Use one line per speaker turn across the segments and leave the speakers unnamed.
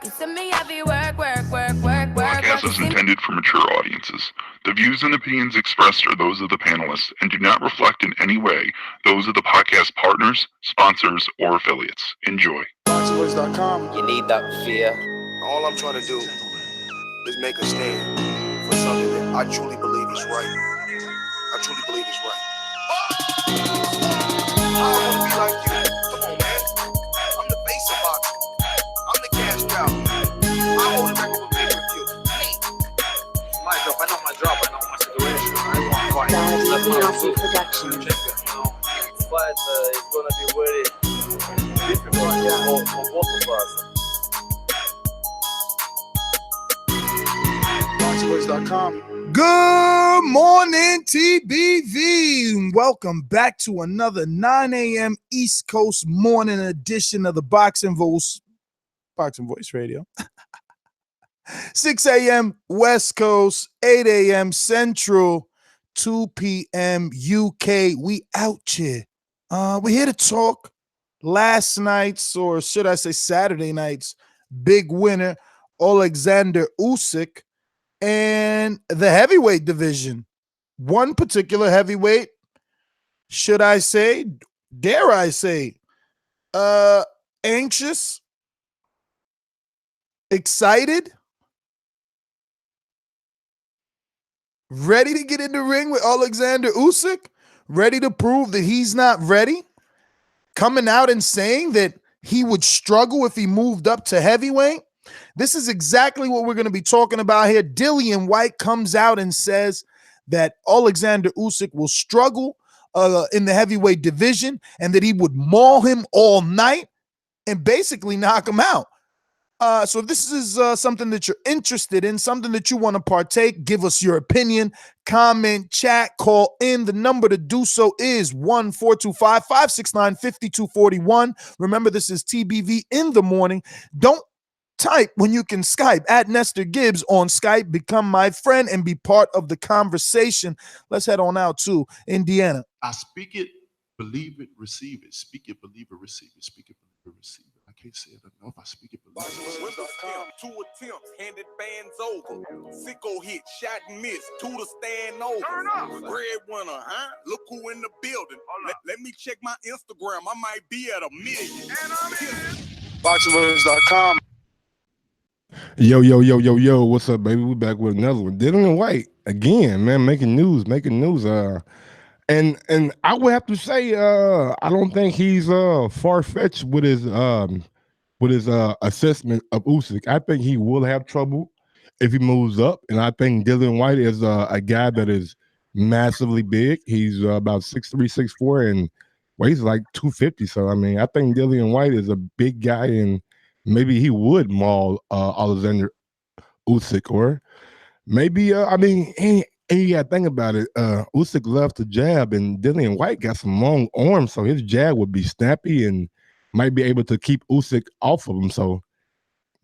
work. You send me heavy work, work, work, work, work.
Podcast is intended for mature audiences. The views and opinions expressed are those of the panelists and do not reflect in any way those of the podcast partners, sponsors, or affiliates. Enjoy.
ThaBoxingvoice.com.
You need that fear.
All I'm trying to do is make a stand for something that I truly believe is right. I truly believe is right. I want to be like you. Come on, man. I'm the face of boxing. I'm the cash cow. I hold the record with pay-per-view.
My job, I know my job, I know my situation. I want to fight. That's my goal. Production. But it's gonna be very difficult for both of us.
ThaBoxingvoice.com.
Good morning, TBV. Welcome back to another 9 a.m. East Coast morning edition of the Boxing Voice Radio. 6 a.m. West Coast, 8 a.m. Central, 2 p.m. UK. We out here. We're here to talk last night's, or should I say Saturday night's, big winner, Oleksandr Usyk, and the heavyweight division. One particular heavyweight, should I say, dare I say, anxious, excited, ready to get in the ring with Oleksandr Usyk, ready to prove that he's not ready, coming out and saying that he would struggle if he moved up to heavyweight. This is exactly what we're going to be talking about here. Dillian Whyte comes out and says that Oleksandr Usyk will struggle in the heavyweight division and that he would maul him all night and basically knock him out. So if this is something that you're interested in, something that you want to partake, give us your opinion, comment, chat, call in. The number to do so is 1-425-569-5241. Remember, this is TBV in the morning. Don't type when you can Skype at Nestor Gibbs on Skype. Become my friend and be part of the conversation. Let's head on out to Indiana.
I speak it, believe it, receive it. Speak it, believe it, receive it. Speak it, believe it, receive it. I can't say it enough. I speak it, believe it.
Two attempts, handed bands over. Sicko hit, shot and miss. Two to stand over. Breadwinner, huh? Look who in the building. Let me check my Instagram. I might be at 1 million.
ThaBoxingvoice.com.
Yo, what's up, baby? We back with another one. Dillian Whyte again, man, making news. And I would have to say, I don't think he's far-fetched with his assessment of Usyk. I think he will have trouble if he moves up, and I think Dillian Whyte is a guy that is massively big. He's about 6'3", 6'4", and weighs like 250. So I mean, I think Dillian Whyte is a big guy, and maybe he would maul Oleksandr Usyk, or maybe I mean, and you got to think about it. Usyk loves to jab, and Dillian Whyte got some long arms, so his jab would be snappy and might be able to keep Usyk off of him. So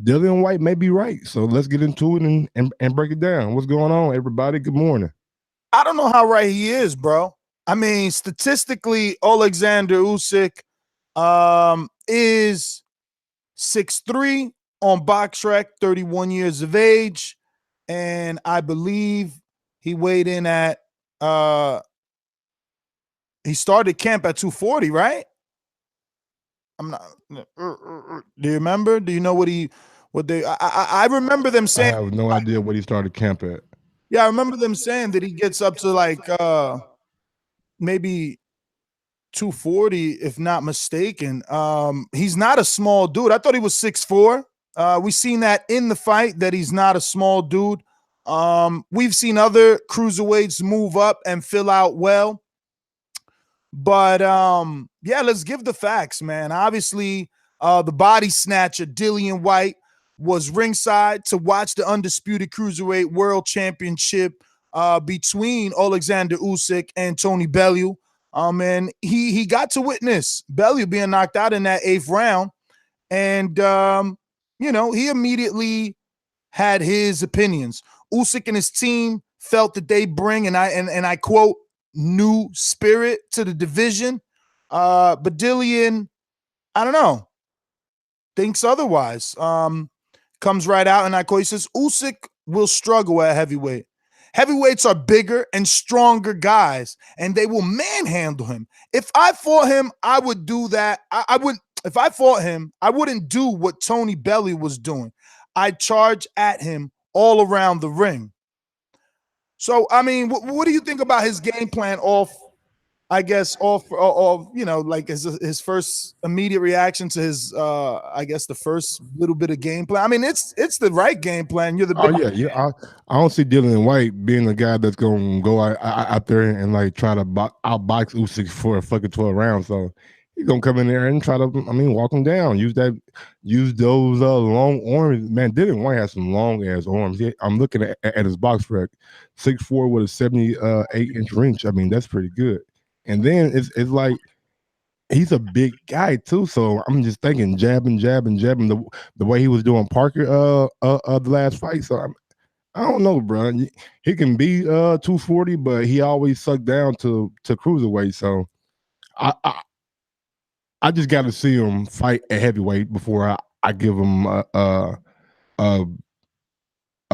Dillian Whyte may be right. So let's get into it and break it down. What's going on, everybody? Good morning.
I don't know how right he is, bro. I mean, statistically, Oleksandr Usyk is 6'3" on BoxRec, 31 years of age, and I believe he weighed in at he started camp at 240, right? I'm not. Do you remember? Do you know what they? I remember them saying.
I have no idea what he started camp at.
Yeah, I remember them saying that he gets up to like maybe 240, if not mistaken. He's not a small dude. I thought he was 6'4". We seen that in the fight that he's not a small dude. We've seen other cruiserweights move up and fill out well. But yeah, let's give the facts, man. Obviously, the Body Snatcher, Dillian Whyte, was ringside to watch the Undisputed Cruiserweight World Championship between Oleksandr Usyk and Tony Bellew. And he got to witness Bellew being knocked out in that 8th round. And, you know, he immediately had his opinions. Usyk and his team felt that they bring, and I quote, new spirit to the division. But Dillian, I don't know, thinks otherwise. comes right out, and I quote, he says, Usyk will struggle at heavyweight. Heavyweights are bigger and stronger guys, and they will manhandle him. If I fought him, I would do that. I would. If I fought him, I wouldn't do what Tony Bellew was doing. I'd charge at him all around the ring. So, I mean, what do you think about his game plan off, I guess, you know, like his first immediate reaction to his, I guess, the first little bit of game plan? I mean, it's the right game plan. You're the big
yeah. I don't see Dillian Whyte being the guy that's going to go out there and like try to outbox Usyk for a fucking 12 rounds. So he's going to come in there and try to, walk him down. Use those long arms. Man, Dillian Whyte has some long ass arms. I'm looking at his box rec, 6'4" with a 78-inch reach. I mean, that's pretty good. And then it's like he's a big guy too. So I'm just thinking jabbing the way he was doing Parker the last fight. So I don't know, bro. He can be 240, but he always sucked down to cruiserweight. So I just got to see him fight at heavyweight before I give him a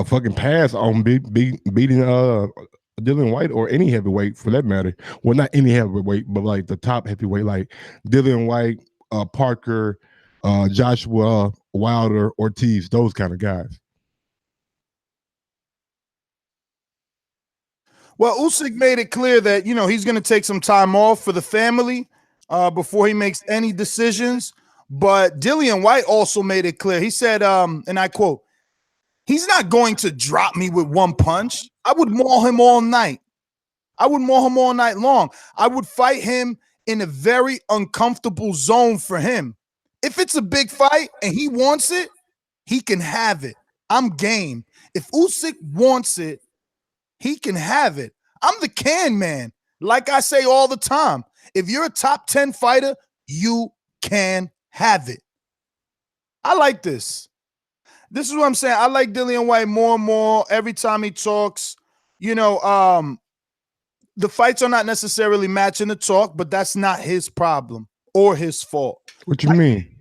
fucking pass on beating Dillian Whyte or any heavyweight for that matter. Well, not any heavyweight, but like the top heavyweight, like Dillian Whyte, Parker, Joshua, Wilder, Ortiz, those kind of guys.
Well, Usyk made it clear that, you know, he's going to take some time off for the family before he makes any decisions. But Dillian Whyte also made it clear. He said, and I quote, he's not going to drop me with one punch. I would maul him all night. I would maul him all night long. I would fight him in a very uncomfortable zone for him. If it's a big fight and he wants it, he can have it. I'm game. If Usyk wants it, he can have it. I'm the can man. Like I say all the time, if you're a top 10 fighter, you can have it. I like this. This is what I'm saying. I like Dillian Whyte more and more every time he talks. You know, the fights are not necessarily matching the talk, but that's not his problem or his fault.
What you mean?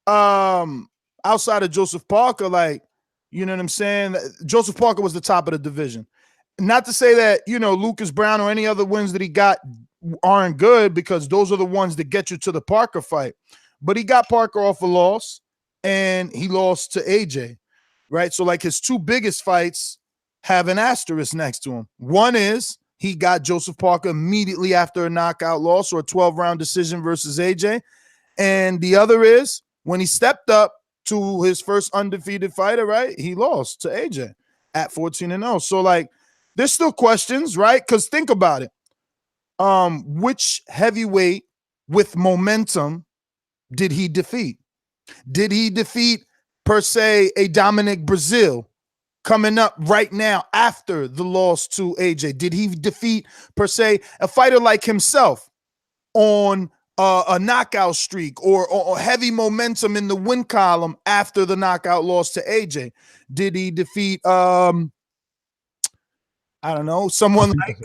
Outside of Joseph Parker, like, you know what I'm saying? Joseph Parker was the top of the division. Not to say that, you know, Lucas Brown or any other wins that he got aren't good, because those are the ones that get you to the Parker fight. But he got Parker off a loss, and he lost to AJ, right? So, like, his two biggest fights have an asterisk next to him. One is he got Joseph Parker immediately after a knockout loss or a 12-round decision versus AJ. And the other is when he stepped up to his first undefeated fighter, right? He lost to AJ at 14-0. So, like, there's still questions, right? Because think about it. Which heavyweight with momentum did he defeat? Did he defeat, per se, a Dominic Brazil coming up right now after the loss to AJ? Did he defeat, per se, a fighter like himself on a knockout streak or heavy momentum in the win column after the knockout loss to AJ? Did he defeat, I don't know, someone like,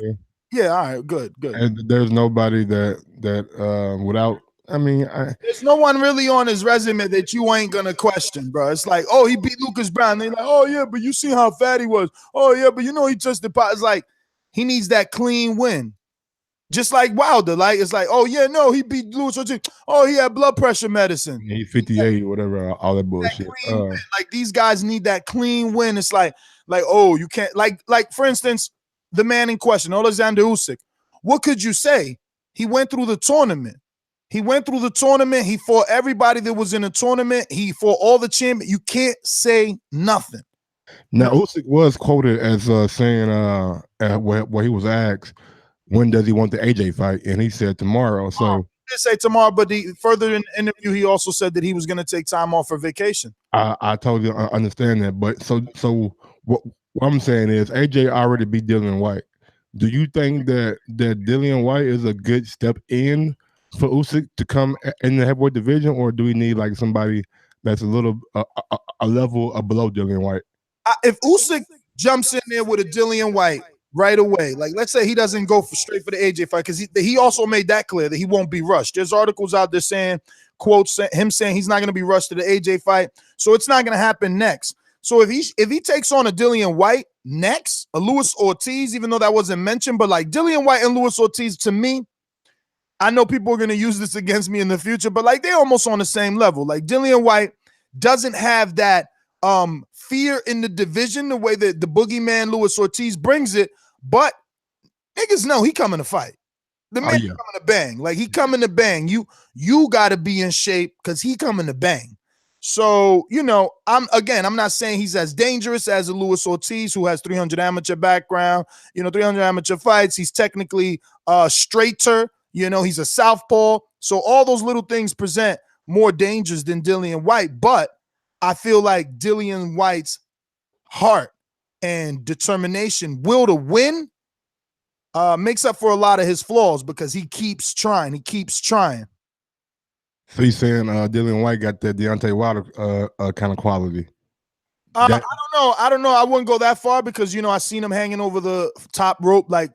yeah, all right, good.
And there's nobody that without,
there's no one really on his resume that you ain't gonna question, bro. It's like, oh, he beat Lucas Brown. They're like, oh yeah, but you see how fat he was. Oh yeah, but you know he touched the pot. It's like he needs that clean win, just like Wilder. Like, it's like, oh yeah, no, he beat Lewis. Oh, he had blood pressure medicine.
He's 58 or whatever, all that bullshit.
Like, these guys need that clean win. It's like, oh, you can't, like for instance, the man in question, Oleksandr Usyk. What could you say? He went through the tournament. He fought everybody that was in the tournament. He fought all the champions. You can't say nothing.
Now, Usyk was quoted as saying, where he was asked, when does he want the AJ fight? And he said tomorrow. So
he did say tomorrow, but further in the interview, he also said that he was going to take time off for vacation.
I totally understand that. But so what I'm saying is AJ already beat Dillian Whyte. Do you think that Dillian Whyte is a good step in for Usyk to come in the heavyweight division, or do we need like somebody that's a little a level below Dillian Whyte?
If Usyk jumps in there with a Dillian Whyte right away, like let's say he doesn't go straight for the AJ fight, because he also made that clear that he won't be rushed. There's articles out there saying quotes him saying he's not going to be rushed to the AJ fight. So it's not going to happen next. So if he takes on a Dillian Whyte next, a Luis Ortiz, even though that wasn't mentioned, but like Dillian Whyte and Luis Ortiz, to me, I know people are going to use this against me in the future, but like they're almost on the same level. Like Dillian Whyte doesn't have that fear in the division the way that the boogeyman Luis Ortiz brings it, but niggas know he coming to fight. The man coming to bang. Like he coming to bang. You got to be in shape because he coming to bang. So, you know, I'm not saying he's as dangerous as a Luis Ortiz who has 300 amateur background, 300 amateur fights. He's technically straighter, he's a southpaw. So all those little things present more dangers than Dillian Whyte. But I feel like Dillian Whyte's heart and determination, will to win, makes up for a lot of his flaws because he keeps trying. He keeps trying.
So he's saying Dillian Whyte got that Deontay Wilder kind of quality.
I don't know. I wouldn't go that far because, I seen him hanging over the top rope like,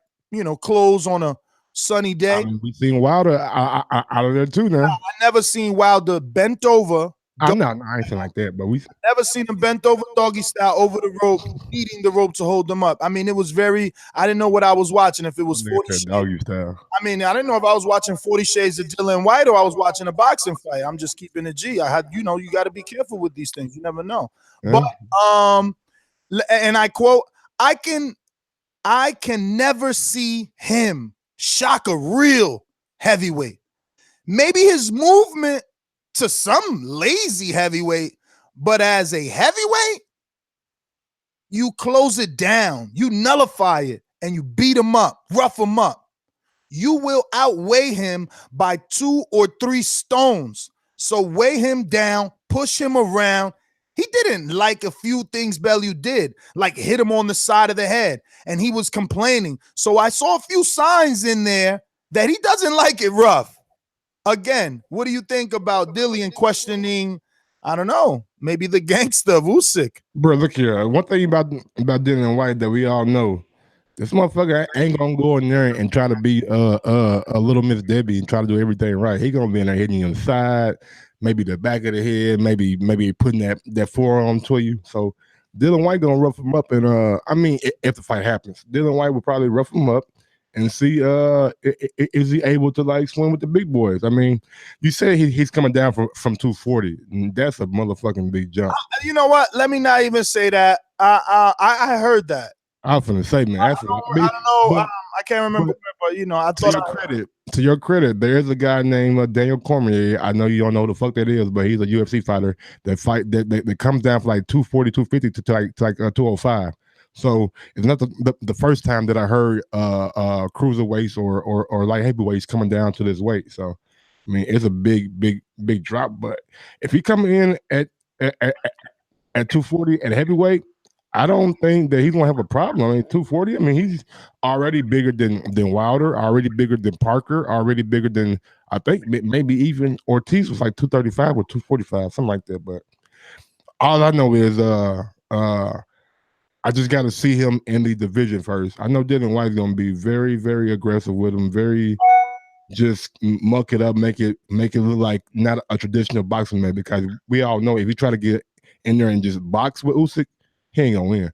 clothes on a sunny day.
I mean, we've seen Wilder out of there too now.
I never seen Wilder bent over.
I ain't saying like that, but we
never seen him bent over doggy style over the rope, beating the rope to hold them up. I mean, it was I didn't know what I was watching. If it was 40 Shades,
doggy style.
I mean, I didn't know if I was watching 40 Shades of Dillian Whyte or I was watching a boxing fight. I'm just keeping it G. I had, you got to be careful with these things. You never know. Yeah. But and I quote, I can never see him shock a real heavyweight. Maybe his movement to some lazy heavyweight, but as a heavyweight, you close it down, you nullify it, and you beat him up, rough him up. You will outweigh him by 2 or 3 stones. So weigh him down, push him around. He didn't like a few things Bellew did, like hit him on the side of the head, and he was complaining. So I saw a few signs in there that he doesn't like it rough. Again, what do you think about Dillian questioning, I don't know, maybe the gangster of Usyk?
Bro, look here. One thing about Dillian Whyte that we all know, this motherfucker ain't gonna go in there and try to be a little Miss Debbie and try to do everything right. He gonna be in there hitting you on the side, maybe the back of the head, maybe putting that forearm to you. So Dillian Whyte gonna rough him up, and I mean, if the fight happens, Dillian Whyte will probably rough him up and see is he able to like swim with the big boys. I mean, you say he's coming down from 240, and that's a motherfucking big jump.
You know what? Let me not even say that. I heard that.
I was gonna say, man,
I don't know. I can't remember, but I thought.
To your credit, there is a guy named Daniel Cormier. I know you don't know who the fuck that is, but he's a UFC fighter that comes down from like 240, 250 to like 205. So it's not the first time that I heard cruiserweights or light heavyweights coming down to this weight. So I mean, it's a big drop. But if he come in at 240 at heavyweight, I don't think that he's gonna have a problem. I mean, 240. I mean, he's already bigger than Wilder, already bigger than Parker, already bigger than I think maybe even Ortiz was like 235 or 245, something like that. But all I know is I just got to see him in the division first. I know Dillian Whyte is going to be very, very aggressive with him, very just muck it up, make it look like not a traditional boxing man, because we all know if you try to get in there and just box with Usyk, he ain't going to win.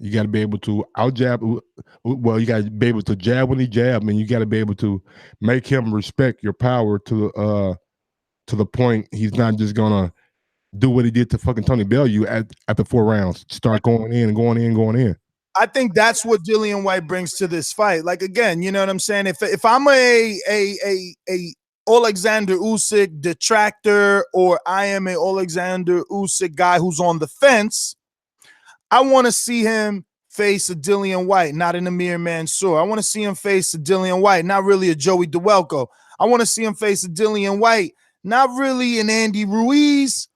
You got to be able to out-jab. Well, you got to be able to jab when he jab, and you got to be able to make him respect your power to the point he's not just going to do what he did to fucking Tony Bellew at the 4 rounds. Start going in.
I think that's what Dillian Whyte brings to this fight. Like, again, you know what I'm saying? If I'm a Oleksandr Usyk detractor, or I am a Oleksandr Usyk guy who's on the fence, I want to see him face a Dillian Whyte, not an Amir Mansour. I want to see him face a Dillian Whyte, not really a Joey DeWelko. I want to see him face a Dillian Whyte, not really an Andy Ruiz,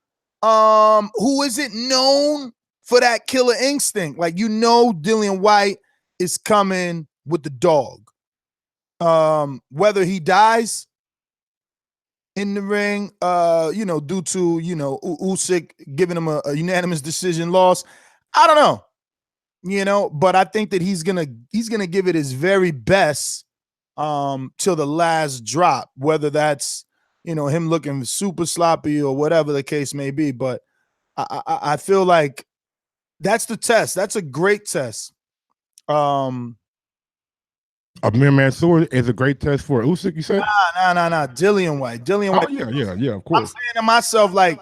who isn't known for that killer instinct. Like, Dillian Whyte is coming with the dog. Whether he dies in the ring, due to, Usyk giving him a unanimous decision loss, I don't know, but I think that he's gonna give it his very best till the last drop, whether that's, him looking super sloppy or whatever the case may be. But I feel like that's the test. That's a great test.
Amir Mansour is a great test for Usyk, you said?
Nah. Dillian Whyte.
Oh, yeah, of
I'm
course.
saying to myself, like,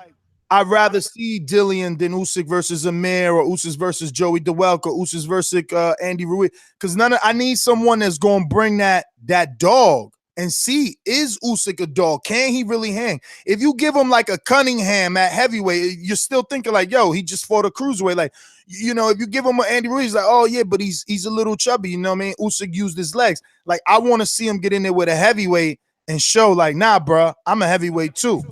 I'd rather see Dillian than Usyk versus Amir, or Usyk versus Joey DeWelk, or Usyk versus Andy Ruiz. Because I need someone that's gonna bring that dog and see, is Usyk a dog? Can he really hang? If you give him like a Cunningham at heavyweight, you're still thinking like, yo, he just fought a cruiserweight. Like, if you give him an Andy Ruiz, like, oh yeah, but he's a little chubby. You know what I mean? Usyk used his legs. Like, I want to see him get in there with a heavyweight and show like, nah, bro, I'm a heavyweight too.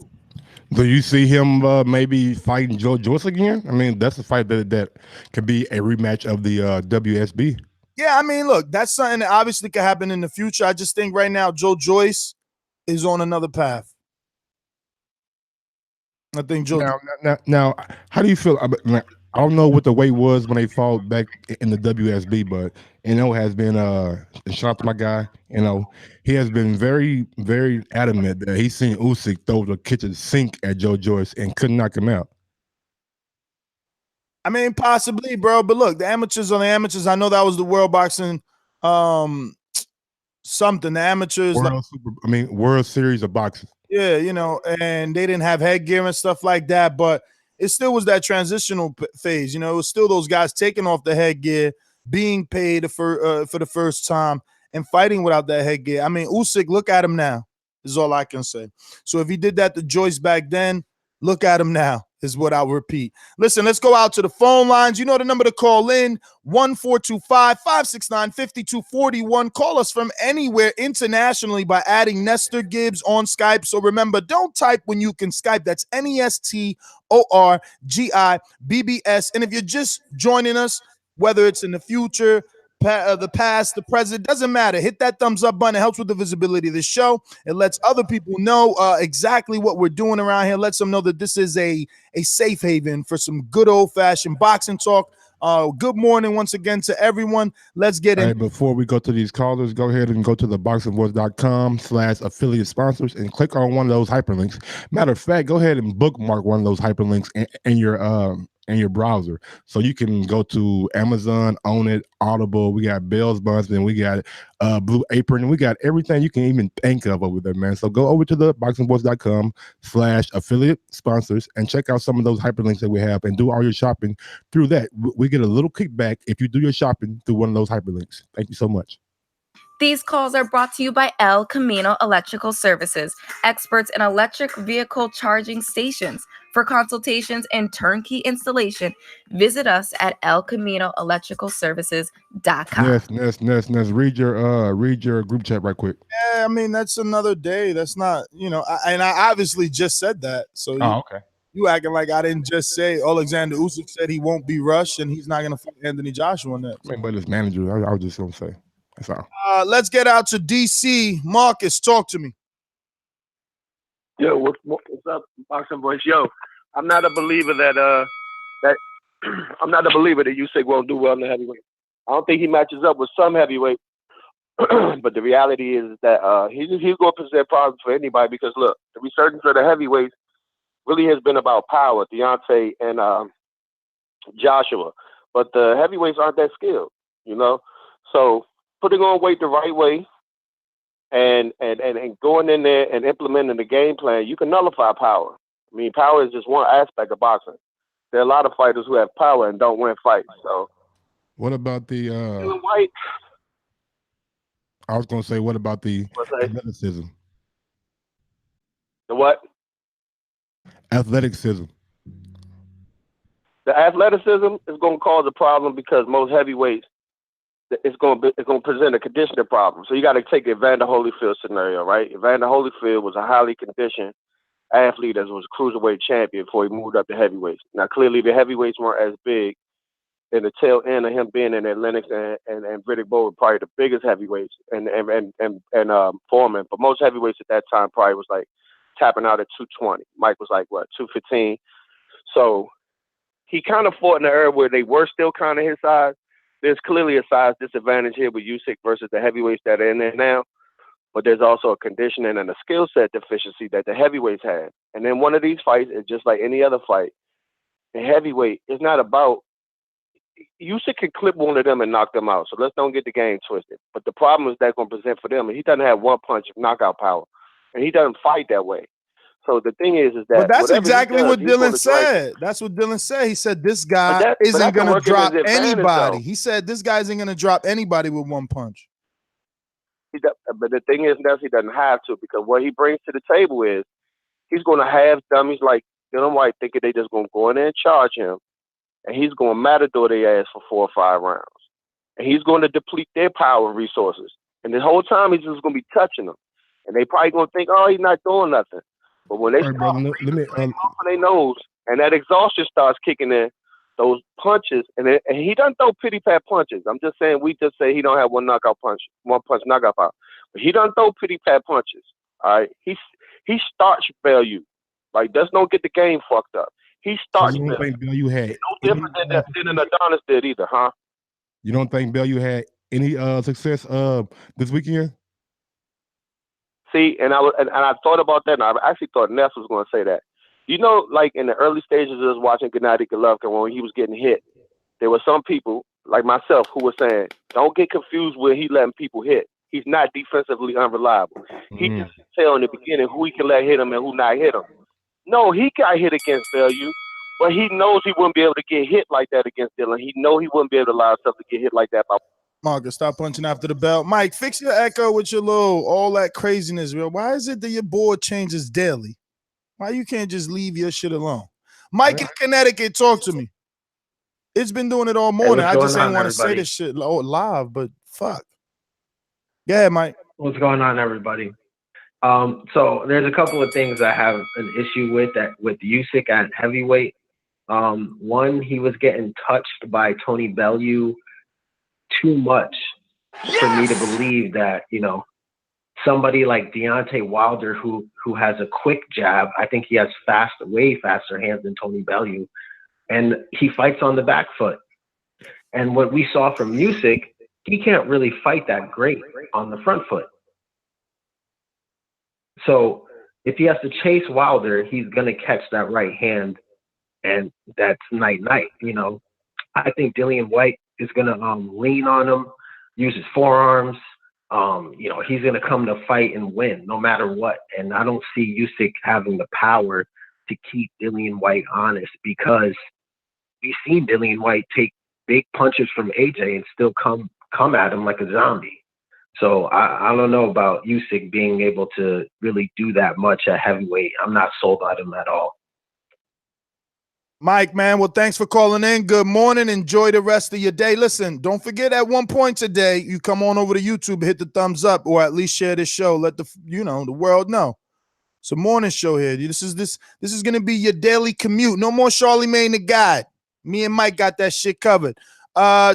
Do you see him maybe fighting Joe Joyce again? I mean, that's a fight that could be a rematch of the WSB.
Yeah, I mean, look, that's something that obviously could happen in the future. I just think right now Joe Joyce is on another path. I think Joe.
Now, how do you feel? I don't know what the weight was when they fought back in the WSB, but has been shout out to my guy. He has been very, very adamant that he's seen Usyk throw the kitchen sink at Joe Joyce and couldn't knock him out.
I mean, possibly, bro. But look, the amateurs are the amateurs. I know that was the World Boxing something. The amateurs,
World Series of Boxing.
Yeah, and they didn't have headgear and stuff like that, but it still was that transitional phase. It was still those guys taking off the headgear, being paid for the first time, and fighting without that headgear. I mean, Usyk, look at him now, is all I can say. So if he did that to Joyce back then, look at him now, is what I'll repeat. Listen, let's go out to the phone lines. You know the number to call in, 1-425-569-5241. Call us from anywhere internationally by adding Nestor Gibbs on Skype. So remember, don't type when you can Skype. That's NESTORGIBBS. And if you're just joining us, whether it's in the future, the past, the present, doesn't matter. Hit that thumbs up button. It helps with the visibility of the show. It lets other people know exactly what we're doing around here. Lets them know that this is a safe haven for some good old-fashioned boxing talk. Good morning once again to everyone. Let's get in.
Before we go to these callers, go ahead and go to theboxingvoice.com/affiliate sponsors and click on one of those hyperlinks. Matter of fact, go ahead and bookmark one of those hyperlinks in your browser, so you can go to Amazon, Own It, Audible. We got Bell's Buns, and we got Blue Apron, and we got everything you can even think of over there, man. So go over to theboxingvoice.com/affiliate sponsors and check out some of those hyperlinks that we have, and do all your shopping through that. We get a little kickback if you do your shopping through one of those hyperlinks. Thank you so much.
These calls are brought to you by El Camino Electrical Services, experts in electric vehicle charging stations. For consultations and turnkey installation, visit us at elcaminoelectricalservices.com.
Ness. Read your group chat right quick.
Yeah, I mean, that's another day. That's not, and I obviously just said that. So
okay.
You acting like I didn't just say Oleksandr Usyk said he won't be rushed and he's not going to fight Anthony Joshua next.
I mean, but his manager, I was just going to say. That's all.
Let's get out to DC. Marcus, talk to me.
Yo, what's up, Boxing Voice? Yo, I'm not a believer that I'm not a believer that Usyk won't do well in the heavyweight. I don't think he matches up with some heavyweight, but the reality is that he's going to present problems for anybody because look, the resurgence of the heavyweights really has been about power, Deontay and Joshua, but the heavyweights aren't that skilled, So putting on weight the right way. And going in there and implementing the game plan, you can nullify power. I mean, power is just one aspect of boxing. There are a lot of fighters who have power and don't win fights. So,
what about the
Dillian Whyte?
I was going to say, what about the athleticism?
The what?
Athleticism.
The athleticism is going to cause a problem because most heavyweights, it's going to present a conditioning problem. So you got to take the Evander Holyfield scenario, right? Evander Holyfield was a highly conditioned athlete that was a cruiserweight champion before he moved up to heavyweights. Now, clearly the heavyweights weren't as big. In the tail end of him being in Lennox and Riddick Bowe were probably the biggest heavyweights and Foreman. But most heavyweights at that time probably was like tapping out at 220. Mike was like, 215? So he kind of fought in the era where they were still kind of his size. There's clearly a size disadvantage here with Usyk versus the heavyweights that are in there now. but there's also a conditioning and a skill set deficiency that the heavyweights have. And then one of these fights is just like any other fight. The heavyweight is not about. Usyk can clip one of them and knock them out. So let's don't get the game twisted. But the problem is that's going to present for them. And he doesn't have one punch of knockout power, and he doesn't fight that way. So the thing is that.
But that's exactly
does,
what Dillian said. That's what Dillian said. He said this guy isn't going to drop anybody. He said this guy isn't going to drop anybody with one punch.
But the thing is, he doesn't have to, because what he brings to the table is he's going to have dummies like Dillian Whyte thinking they just going to go in there and charge him, and he's going to matador their ass for 4 or 5 rounds. And he's going to deplete their power and resources. And the whole time he's just going to be touching them. And they probably going to think, oh, he's not doing nothing. But when they start off their nose and that exhaustion starts kicking in, those punches, and he doesn't throw pity pat punches. I'm just saying, we just say he don't have one punch knockout power. But he doesn't throw pity pat punches. All right, he starts Bellew. Like, let's don't get the game fucked up. He starts.
So you don't think Bellew had
no different than that Adonis did either, huh?
You don't think Bellew had any success this weekend?
See, and I thought about that, and I actually thought Ness was going to say that. You know, like in the early stages of us watching Gennady Golovkin, when he was getting hit, there were some people like myself who were saying, "Don't get confused with he letting people hit. He's not defensively unreliable. He just tell in the beginning who he can let hit him and who not hit him." No, he got hit against Bellew, but he knows he wouldn't be able to get hit like that against Dillian. He know he wouldn't be able to allow himself to get hit like that by.
Marcus, stop punching after the bell. Mike, fix your echo with your all that craziness, real. Why is it that your board changes daily? Why you can't just leave your shit alone? Mike in Connecticut, talk to me. It's been doing it all morning. I just ain't want to say this shit live, but fuck. Yeah, Mike.
What's going on, everybody? So there's a couple of things I have an issue with Usyk at heavyweight. One, he was getting touched by Tony Bellew too much for me to believe that, somebody like Deontay Wilder, who has a quick jab, I think he has way faster hands than Tony Bellew, and he fights on the back foot. And what we saw from Usyk, he can't really fight that great on the front foot. So if he has to chase Wilder, he's gonna catch that right hand, and that's night-night. I think Dillian Whyte is gonna lean on him, use his forearms. He's going to come to fight and win no matter what. And I don't see Usyk having the power to keep Dillian Whyte honest, because we've seen Dillian Whyte take big punches from AJ and still come at him like a zombie. So I don't know about Usyk being able to really do that much at heavyweight. I'm not sold on him at all.
Mike, man, well, thanks for calling in. Good morning. Enjoy the rest of your day. Listen, don't forget at one point today, you come on over to YouTube, hit the thumbs up, or at least share this show. Let the world know. It's a morning show here. This is going to be your daily commute. No more Charlemagne the God. Me and Mike got that shit covered.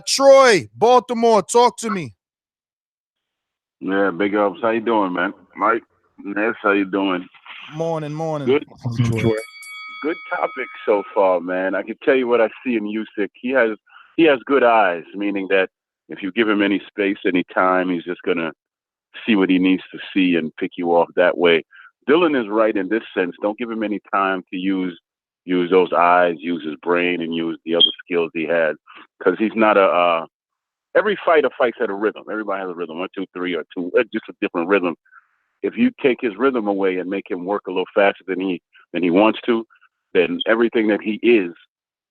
Troy, Baltimore, talk to me.
Yeah, big ups. How you doing, man? Mike, Ness, how you doing?
Morning.
Good. Good topic so far, man. I can tell you what I see in Usyk. He has good eyes, meaning that if you give him any space, any time, he's just gonna see what he needs to see and pick you off that way. Dillian is right in this sense. Don't give him any time to use those eyes, use his brain, and use the other skills he has, because he's not every fighter fights at a rhythm. Everybody has a rhythm, 1, 2, 3, or 2, just a different rhythm. If you take his rhythm away and make him work a little faster than he wants to, then everything that he is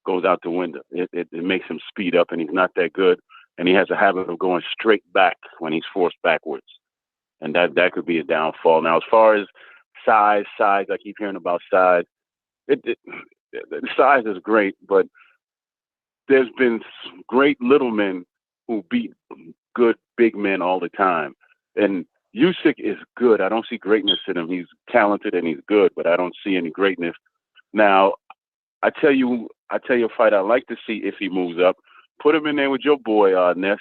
goes out the window. It makes him speed up, and he's not that good. And he has a habit of going straight back when he's forced backwards. And that could be a downfall. Now, as far as size, I keep hearing about size. The size is great, but there's been great little men who beat good big men all the time. And Usyk is good. I don't see greatness in him. He's talented and he's good, but I don't see any greatness. Now, I tell you a fight I'd like to see if he moves up. Put him in there with your boy, Ness,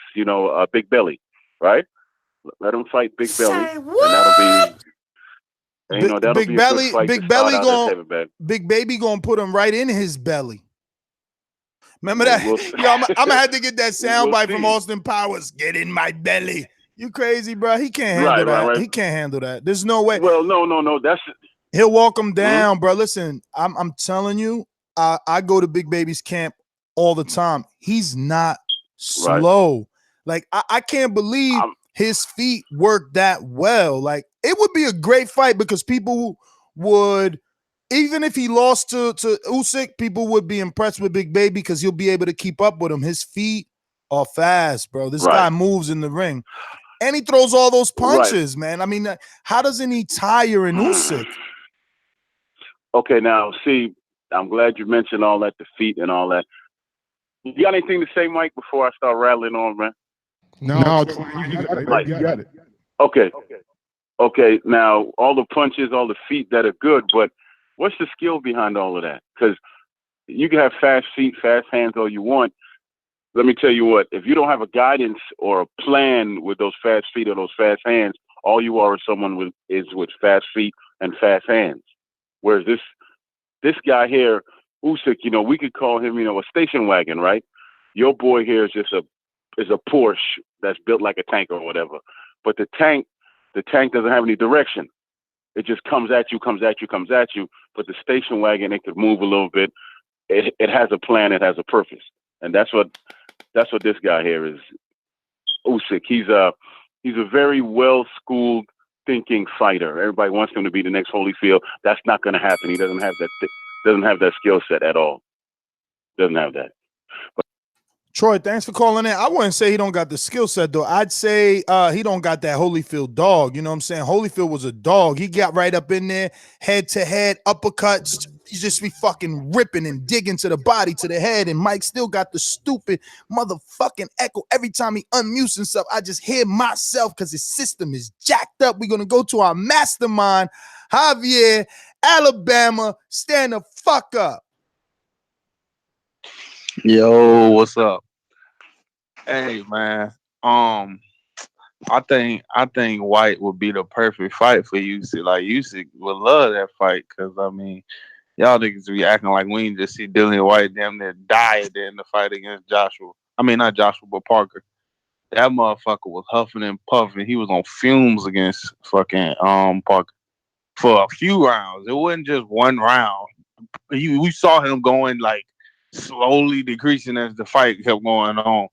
Big Belly, right? Let him fight Big Belly. And that'll be a good fight.
Big Baby gonna put him right in his belly. Remember that? I'm gonna have to get that soundbite from Austin Powers. Get in my belly. You crazy, bro? He can't handle that. He can't handle that. There's no way.
Well, no.
He'll walk him down, bro. Listen, I'm telling you, I go to Big Baby's camp all the time. He's not slow. Like I can't believe his feet work that well. Like it would be a great fight because people would, even if he lost to Usyk, people would be impressed with Big Baby because he'll be able to keep up with him. His feet are fast, bro. This guy moves in the ring. And he throws all those punches, man. I mean, how doesn't he tire in Usyk?
Okay, now, see, I'm glad you mentioned all that, the feet and all that. You got anything to say, Mike, before I start rattling on, man?
No, you got it.
Okay, now, all the punches, all the feet that are good, but what's the skill behind all of that? Because you can have fast feet, fast hands all you want. Let me tell you what, if you don't have a guidance or a plan with those fast feet or those fast hands, all you are is someone with fast feet and fast hands. Whereas this guy here, Usyk, we could call him, a station wagon, right? Your boy here is just a Porsche that's built like a tank or whatever. But the tank doesn't have any direction. It just comes at you. But the station wagon, it could move a little bit. It has a plan. It has a purpose. And that's what this guy here is. Usyk. He's a very well-schooled thinking fighter. Everybody wants him to be the next Holyfield. That's not going to happen. He doesn't have that skill set at all. Doesn't have that.
Troy, thanks for calling in. I wouldn't say he don't got the skill set, though. I'd say he don't got that Holyfield dog. You know what I'm saying? Holyfield was a dog. He got right up in there, head to head, uppercuts. He just be fucking ripping and digging to the body, to the head. And Mike still got the stupid motherfucking echo. Every time he unmutes himself, I just hear myself because his system is jacked up. We're going to go to our mastermind, Javier, Alabama. Stand the fuck up.
Yo, what's up? Hey, man. I think White would be the perfect fight for Usyk. Like Usyk would love that fight because y'all niggas be acting like we ain't just see Dillian Whyte damn near die at the end of the fight against Joshua. I mean, not Joshua, but Parker. That motherfucker was huffing and puffing. He was on fumes against fucking Parker for a few rounds. It wasn't just one round. We saw him going like slowly decreasing as the fight kept going on.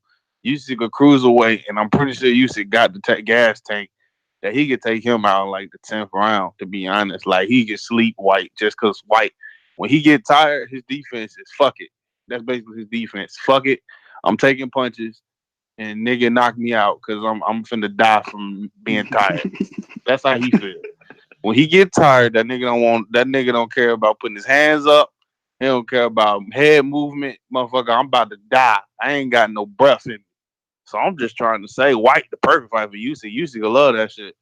Usyk a cruiserweight, and I'm pretty sure Usyk got the gas tank that he could take him out in like the 10th round, to be honest. Like, he could sleep White just because White, when he get tired, his defense is fuck it. That's basically his defense. Fuck it. I'm taking punches, and nigga knock me out because I'm finna die from being tired. That's how he feels. When he get tired, that nigga don't care about putting his hands up. He don't care about head movement. Motherfucker, I'm about to die. I ain't got no breath in me. So I'm just trying to say White the perfect fight for Usyk. Usyk will love that shit.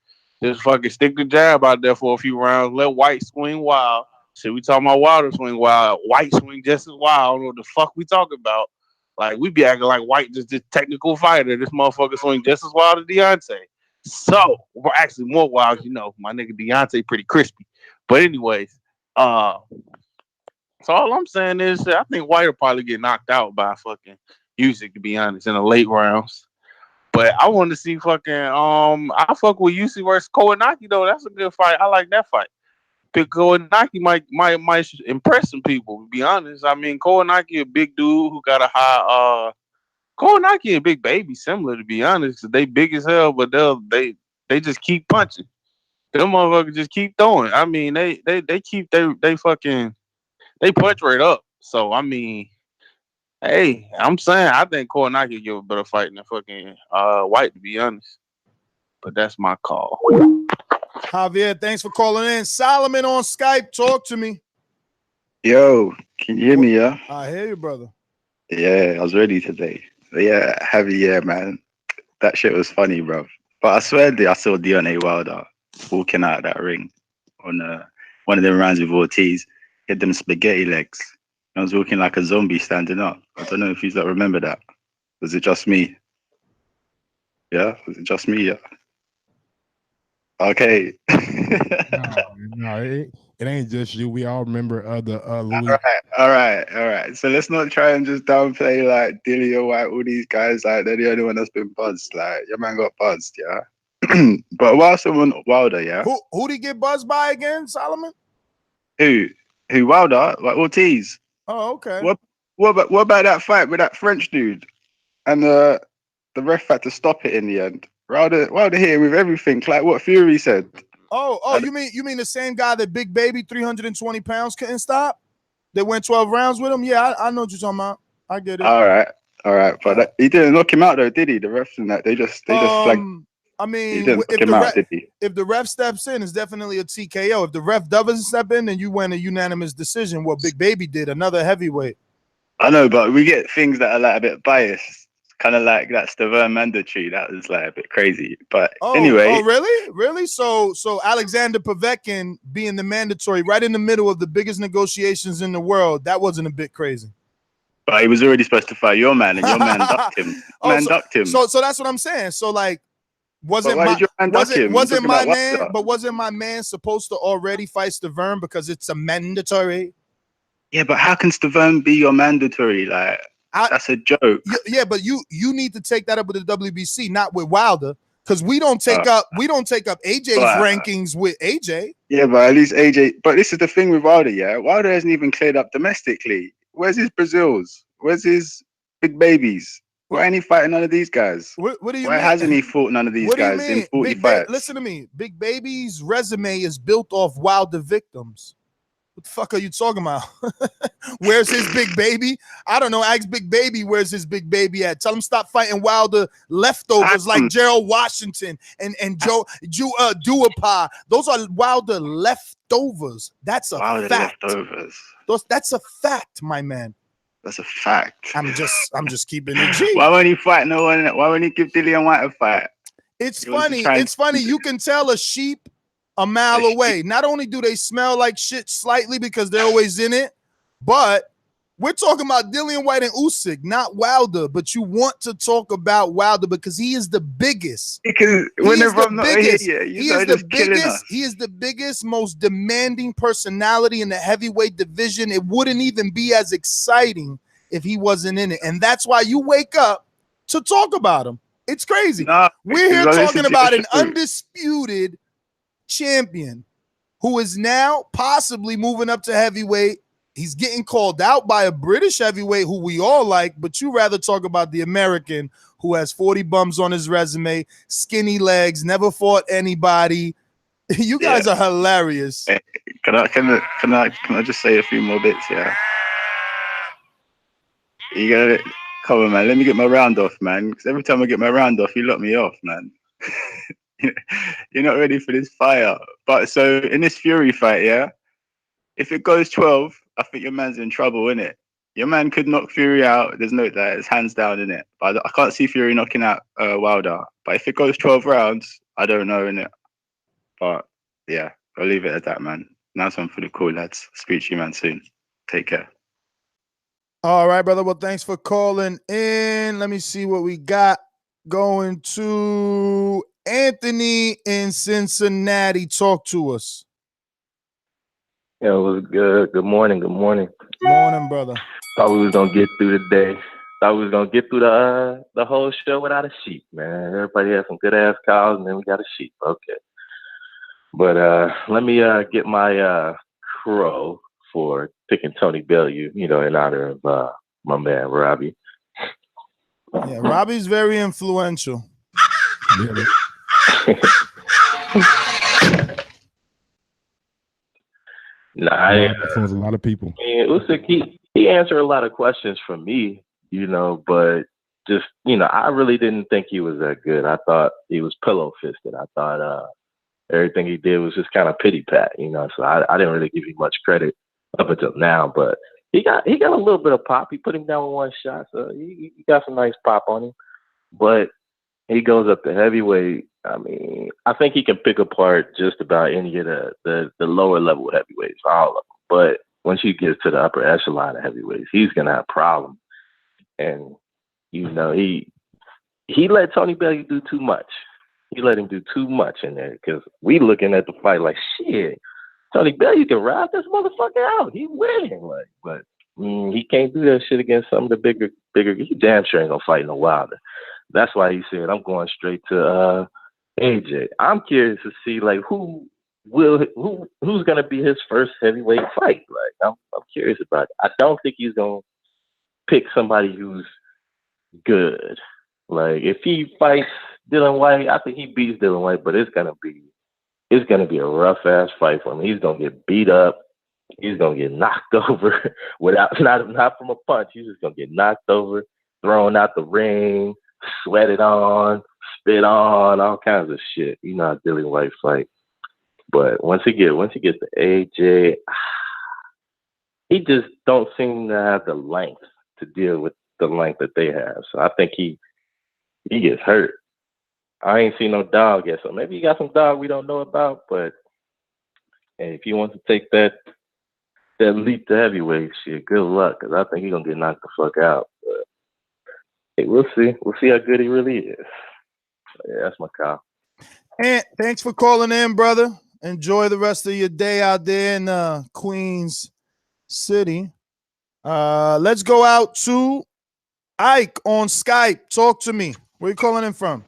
Just fucking stick the jab out there for a few rounds. Let White swing wild. Shit, we talking about Wilder swing wild. White swing just as wild. I don't know what the fuck we talking about. Like, we be acting like White just this technical fighter. This motherfucker swing just as wild as Deontay. So, we're actually more wild, my nigga Deontay pretty crispy. But anyways, so all I'm saying is I think White will probably get knocked out by fucking Usyk, to be honest, in the late rounds. But I want to see fucking I fuck with Usyk versus Kownacki though. That's a good fight. I like that fight. Because Kownacki might impress some people, to be honest. I mean, Kownacki a big dude who got a high Kownacki and Big Baby similar, to be honest. They big as hell, but they just keep punching. Them motherfuckers just keep throwing. I mean, they keep they fucking they punch right up. So I mean, hey, I'm saying I think Kownacki give a better fight than fucking White, to be honest. But that's my call.
Javier, thanks for calling in. Solomon on Skype, talk to me.
Yo, can you hear me? Yeah,
I hear you, brother.
Yeah, I was ready today. But yeah, Javier, man, that shit was funny, bro. But I swear, I saw Deontay Wilder walking out of that ring on one of them rounds with Ortiz. Hit them spaghetti legs. I was walking like a zombie standing up. I don't know if you remember that. Was it just me? Yeah, was it just me? Yeah. Okay.
No, It ain't just you. We all remember the Louis.
All right. So let's not try and just downplay like Dillian Whyte, all these guys. Like they're the only one that's been buzzed. Like your man got buzzed, yeah. But while someone Wilder, yeah.
Who did he get buzzed by again, Solomon?
Who Wilder? Like Ortiz.
Oh, okay.
What about that fight with that French dude? And the ref had to stop it in the end. Wilder here with everything, like what Fury said.
Oh, you mean the same guy that Big Baby, 320 pounds, couldn't stop? They went 12 rounds with him? Yeah, I know what you're talking about. I get it.
All right. But he didn't knock him out though, did he? The refs and that they just flagged.
I mean,
he didn't knock him out, did he?
If the ref steps in, it's definitely a TKO. If the ref doesn't step in, then you win a unanimous decision. What Big Baby did, another heavyweight.
I know, but we get things that are like a bit biased. Kind of like that Stavern mandatory. That was like a bit crazy. But anyway.
Oh, really? So Alexander Povetkin being the mandatory right in the middle of the biggest negotiations in the world, that wasn't a bit crazy.
But he was already supposed to fight your man, and your man ducked him. Ducked him.
So that's what I'm saying. So like, wasn't my man supposed to already fight Stavern because it's a mandatory?
Yeah, but how can Stavern be your mandatory? Like, that's a joke.
Yeah, but you need to take that up with the WBC, not with Wilder, because we don't take up AJ's rankings with AJ.
Yeah, but at least AJ. But this is the thing with Wilder. Yeah, Wilder hasn't even cleared up domestically. Where's his Brazils? Where's his Big Babies? Why ain't he fighting none of these guys?
What do you
Why
mean?
hasn't he fought none of these guys in 40 fights?
Listen to me. Big Baby's resume is built off Wilder victims. What the fuck are you talking about? Where's his Big Baby? I don't know. Ask Big Baby where's his Big Baby at. Tell him stop fighting Wilder leftovers like Gerald Washington and Joe Duapa. Those are Wilder leftovers. That's a fact.
Leftovers.
That's a fact, my man.
That's a fact.
I'm just keeping it G.
Why won't he fight no one? Why won't he give Dillian Whyte a fight?
It's funny. It's funny. You can tell a sheep a mile away. Not only do they smell like shit slightly because they're always in it, but we're talking about Dillian Whyte and Usyk, not Wilder. But you want to talk about Wilder because he is the biggest.
Because whenever I'm not here, he
is the biggest, most demanding personality in the heavyweight division. It wouldn't even be as exciting if he wasn't in it, and that's why you wake up to talk about him. It's crazy. We're here talking about an undisputed champion who is now possibly moving up to heavyweight. He's getting called out by a British heavyweight who we all like, but you rather talk about the American who has 40 bums on his resume, skinny legs, never fought anybody. You guys are hilarious.
Hey, can I just say a few more bits? Yeah. You got it. Come on, man. Let me get my round off, man. Because every time I get my round off, you lock me off, man. You're not ready for this fire. But so in this Fury fight, yeah, if it goes 12, I think your man's in trouble, innit? Your man could knock Fury out. There's no that. It's hands down, innit? But I can't see Fury knocking out Wilder. But if it goes 12 rounds, I don't know, innit? But yeah, I'll leave it at that, man. Nice one for the call, lads. Speak to you, man, soon. Take care.
All right, brother. Well, thanks for calling in. Let me see what we got. Going to Anthony in Cincinnati. Talk to us.
Yeah, it was good. Good morning.
Morning, brother.
Thought we was gonna get through the day. Thought we was gonna get through the whole show without a sheep, man. Everybody had some good ass cows, and then we got a sheep. Okay, but let me get my crow for picking Tony Bellew, in honor of my man Robbie.
Yeah, Robbie's very influential.
Influence a lot of people.
Usyk, he answered a lot of questions from me, but just, I really didn't think he was that good. I thought he was pillow fisted. I thought everything he did was just kind of pity pat, so I didn't really give you much credit up until now, but he got a little bit of pop. He put him down with one shot, so he got some nice pop on him. But he goes up to heavyweight. I mean, I think he can pick apart just about any of the lower level heavyweights, all of them. But once he gets to the upper echelon of heavyweights, he's gonna have problems. And he let Tony Bellew do too much. He let him do too much in there because we looking at the fight like shit. Tony Bellew can ride this motherfucker out. He winning, like, but he can't do that shit against some of the bigger. He damn sure ain't gonna fight no Wilder. That's why he said I'm going straight to AJ. I'm curious to see like who's gonna be his first heavyweight fight. Like I'm curious about it. I don't think he's gonna pick somebody who's good. Like if he fights Dillian Whyte, I think he beats Dillian Whyte, but it's gonna be a rough ass fight for him. He's gonna get beat up. He's gonna get knocked over without not from a punch. He's just gonna get knocked over, thrown out the ring, sweated on, spit on, all kinds of shit. You know how Dillian Whyte fight. But once he gets to AJ, he just don't seem to have the length to deal with the length that they have. So I think he gets hurt. I ain't seen no dog yet, so maybe he got some dog we don't know about. But hey, if he wants to take that leap to heavyweight, shit, good luck, because I think he's gonna get knocked the fuck out. But hey, we'll see. We'll see how good he really is. So, yeah, that's my call.
And thanks for calling in, brother. Enjoy the rest of your day out there in Queens City. Let's go out to Ike on Skype. Talk to me. Where are you calling in from?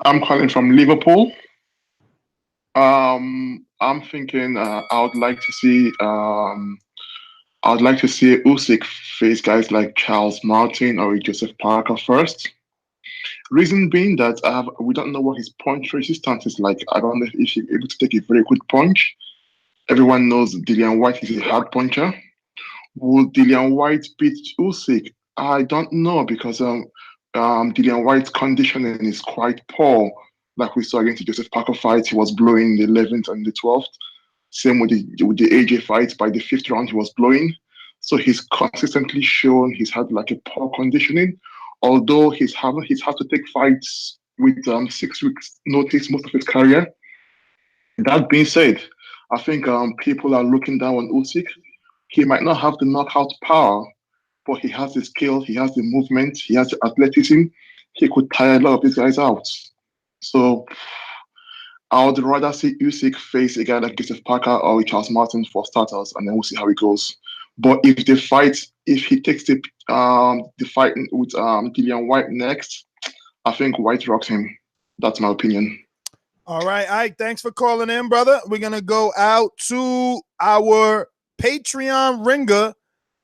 I'm calling from Liverpool. I'm thinking I would like to see Usyk face guys like Charles Martin or Joseph Parker first. Reason being that we don't know what his punch resistance is like. I don't know if he's able to take a very quick punch. Everyone knows Dillian Whyte is a hard puncher. Will Dillian Whyte beat Usyk? I don't know because Dillian Whyte's conditioning is quite poor. Like we saw against the Joseph Parker fight, he was blowing the 11th and the 12th. Same with the AJ fight. By the 5th round, he was blowing. So he's consistently shown he's had like a poor conditioning. Although he's had to take fights with 6 weeks notice most of his career. That being said, I think people are looking down on Usyk. He might not have the knockout power, but he has the skill, he has the movement, he has the athleticism. He could tire a lot of these guys out. So I would rather see Usyk face a guy like Joseph Parker or Charles Martin for starters, and then we'll see how it goes. But if he takes the fight with Dillian Whyte next, I think Whyte rocks him. That's my opinion.
All right, Ike, thanks for calling in, brother. We're going to go out to our Patreon ringer,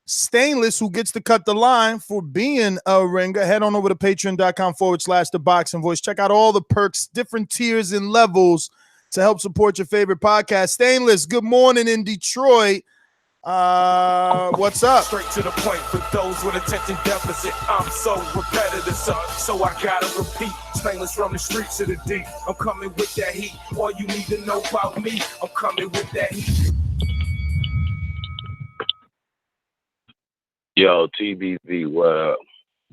Stainless, who gets to cut the line for being a ringer. Head on over to patreon.com/ThaBoxingVoice. Check out all the perks, different tiers and levels to help support your favorite podcast. Stainless, good morning in Detroit. What's up?
Straight to the point for those with attention deficit. I'm so repetitive, so I gotta repeat. Stainless from the streets to the deep. I'm coming with that heat. All you need to know about me, I'm coming with that heat.
Yo, TBV, what up?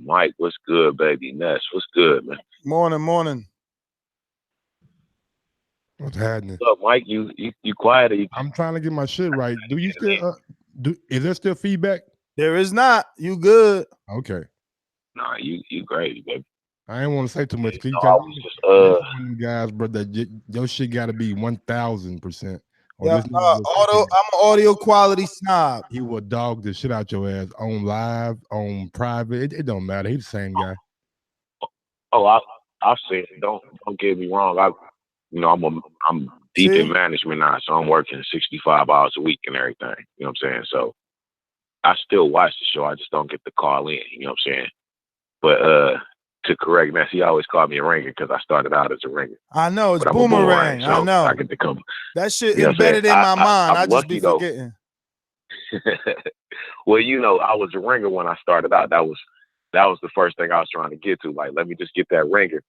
Mike, what's good, baby? Ness, what's good, man?
Morning.
What's happening?
Look, Mike, you quiet?
I'm trying to get my shit right. Do you still is there still feedback?
There is not. You good?
Okay.
Nah, you great, baby.
I ain't want to say too much.
No, I was just
guys, bro, that your shit got to be 1000%.
Yeah, I'm an audio quality snob.
He will dog the shit out your ass on live, on private. It don't matter. He's the same guy.
Oh, I said, don't get me wrong. I'm deep in management now, so I'm working 65 hours a week and everything. You know what I'm saying? So I still watch the show. I just don't get to call in. You know what I'm saying? But to correct Ness, he always called me a ringer because I started out as a ringer.
I know it's
but
boomerang.
So
I know.
I get to come.
That shit embedded in my mind. I just be forgetting.
Well, I was a ringer when I started out. That was the first thing I was trying to get to. Like, let me just get that ringer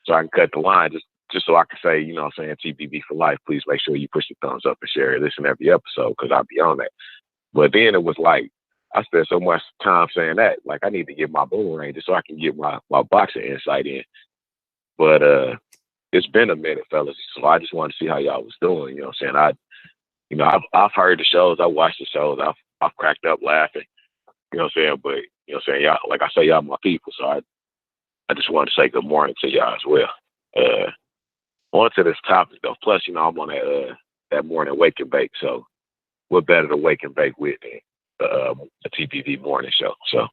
so I can cut the line. Just so I can say, you know what I'm saying, TBB for life. Please make sure you push the thumbs up and share this and every episode because I'll be on that. But then it was like, I spent so much time saying that, like I need to get my boomerang just so I can get my boxing insight in. But it's been a minute, fellas. So I just wanted to see how y'all was doing. You know what I'm saying? I've heard the shows, I watched the shows, I've cracked up laughing. You know what I'm saying? But you know what I'm saying, y'all, like I say, y'all my people. So I just wanted to say good morning to y'all as well. On to this topic though. Plus, I'm on that morning wake and bake. So what better to wake and bake with than a TPV morning show? So,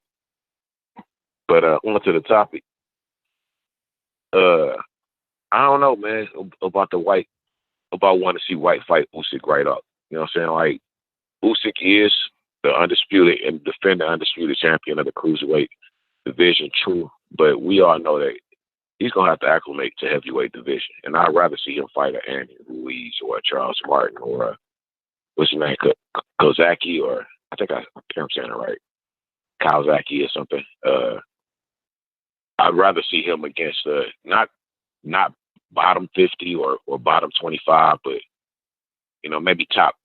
but on to the topic. I don't know, man, about wanting to see White fight Usyk right up. You know what I'm saying? Like, Usyk is the undisputed and defending undisputed champion of the cruiserweight division, true. But we all know that he's going to have to acclimate to heavyweight division. And I'd rather see him fight an Andy Ruiz or a Charles Martin or what's his name, Kozaki, or I think I'm saying it right, Kawasaki or something. I'd rather see him against not bottom 50 or bottom 25, but, you know, maybe top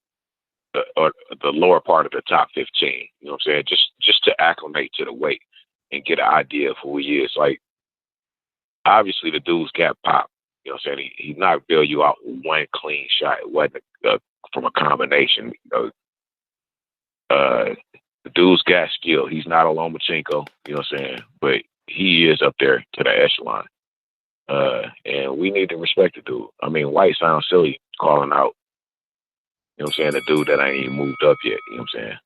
or the lower part of the top 15. You know what I'm saying? Just to acclimate to the weight and get an idea of who he is. Like, obviously the dude's got pop. You know what I'm saying? He knocked Bellew out with one clean shot. It wasn't from a combination. You know, the dude's got skill. He's not a Lomachenko. You know what I'm saying? But he is up there to the echelon. And we need to respect the dude. I mean, White sounds silly calling out, you know what I'm saying, the dude that ain't even moved up yet. You know what I'm saying?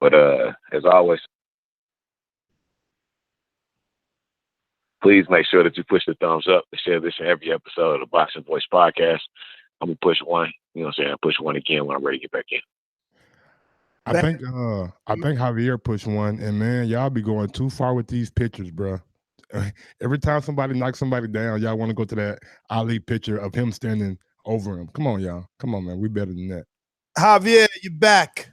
But as always, please make sure that you push the thumbs up and share this in every episode of the Boxing Voice podcast. I'm gonna push one. You know what I'm saying? Push one again when I'm ready to get back in.
I think Javier pushed one, and man, y'all be going too far with these pictures, bro. Every time somebody knocks somebody down, y'all want to go to that Ali picture of him standing over him. Come on, y'all. Come on, man. We better than that.
Javier, you back.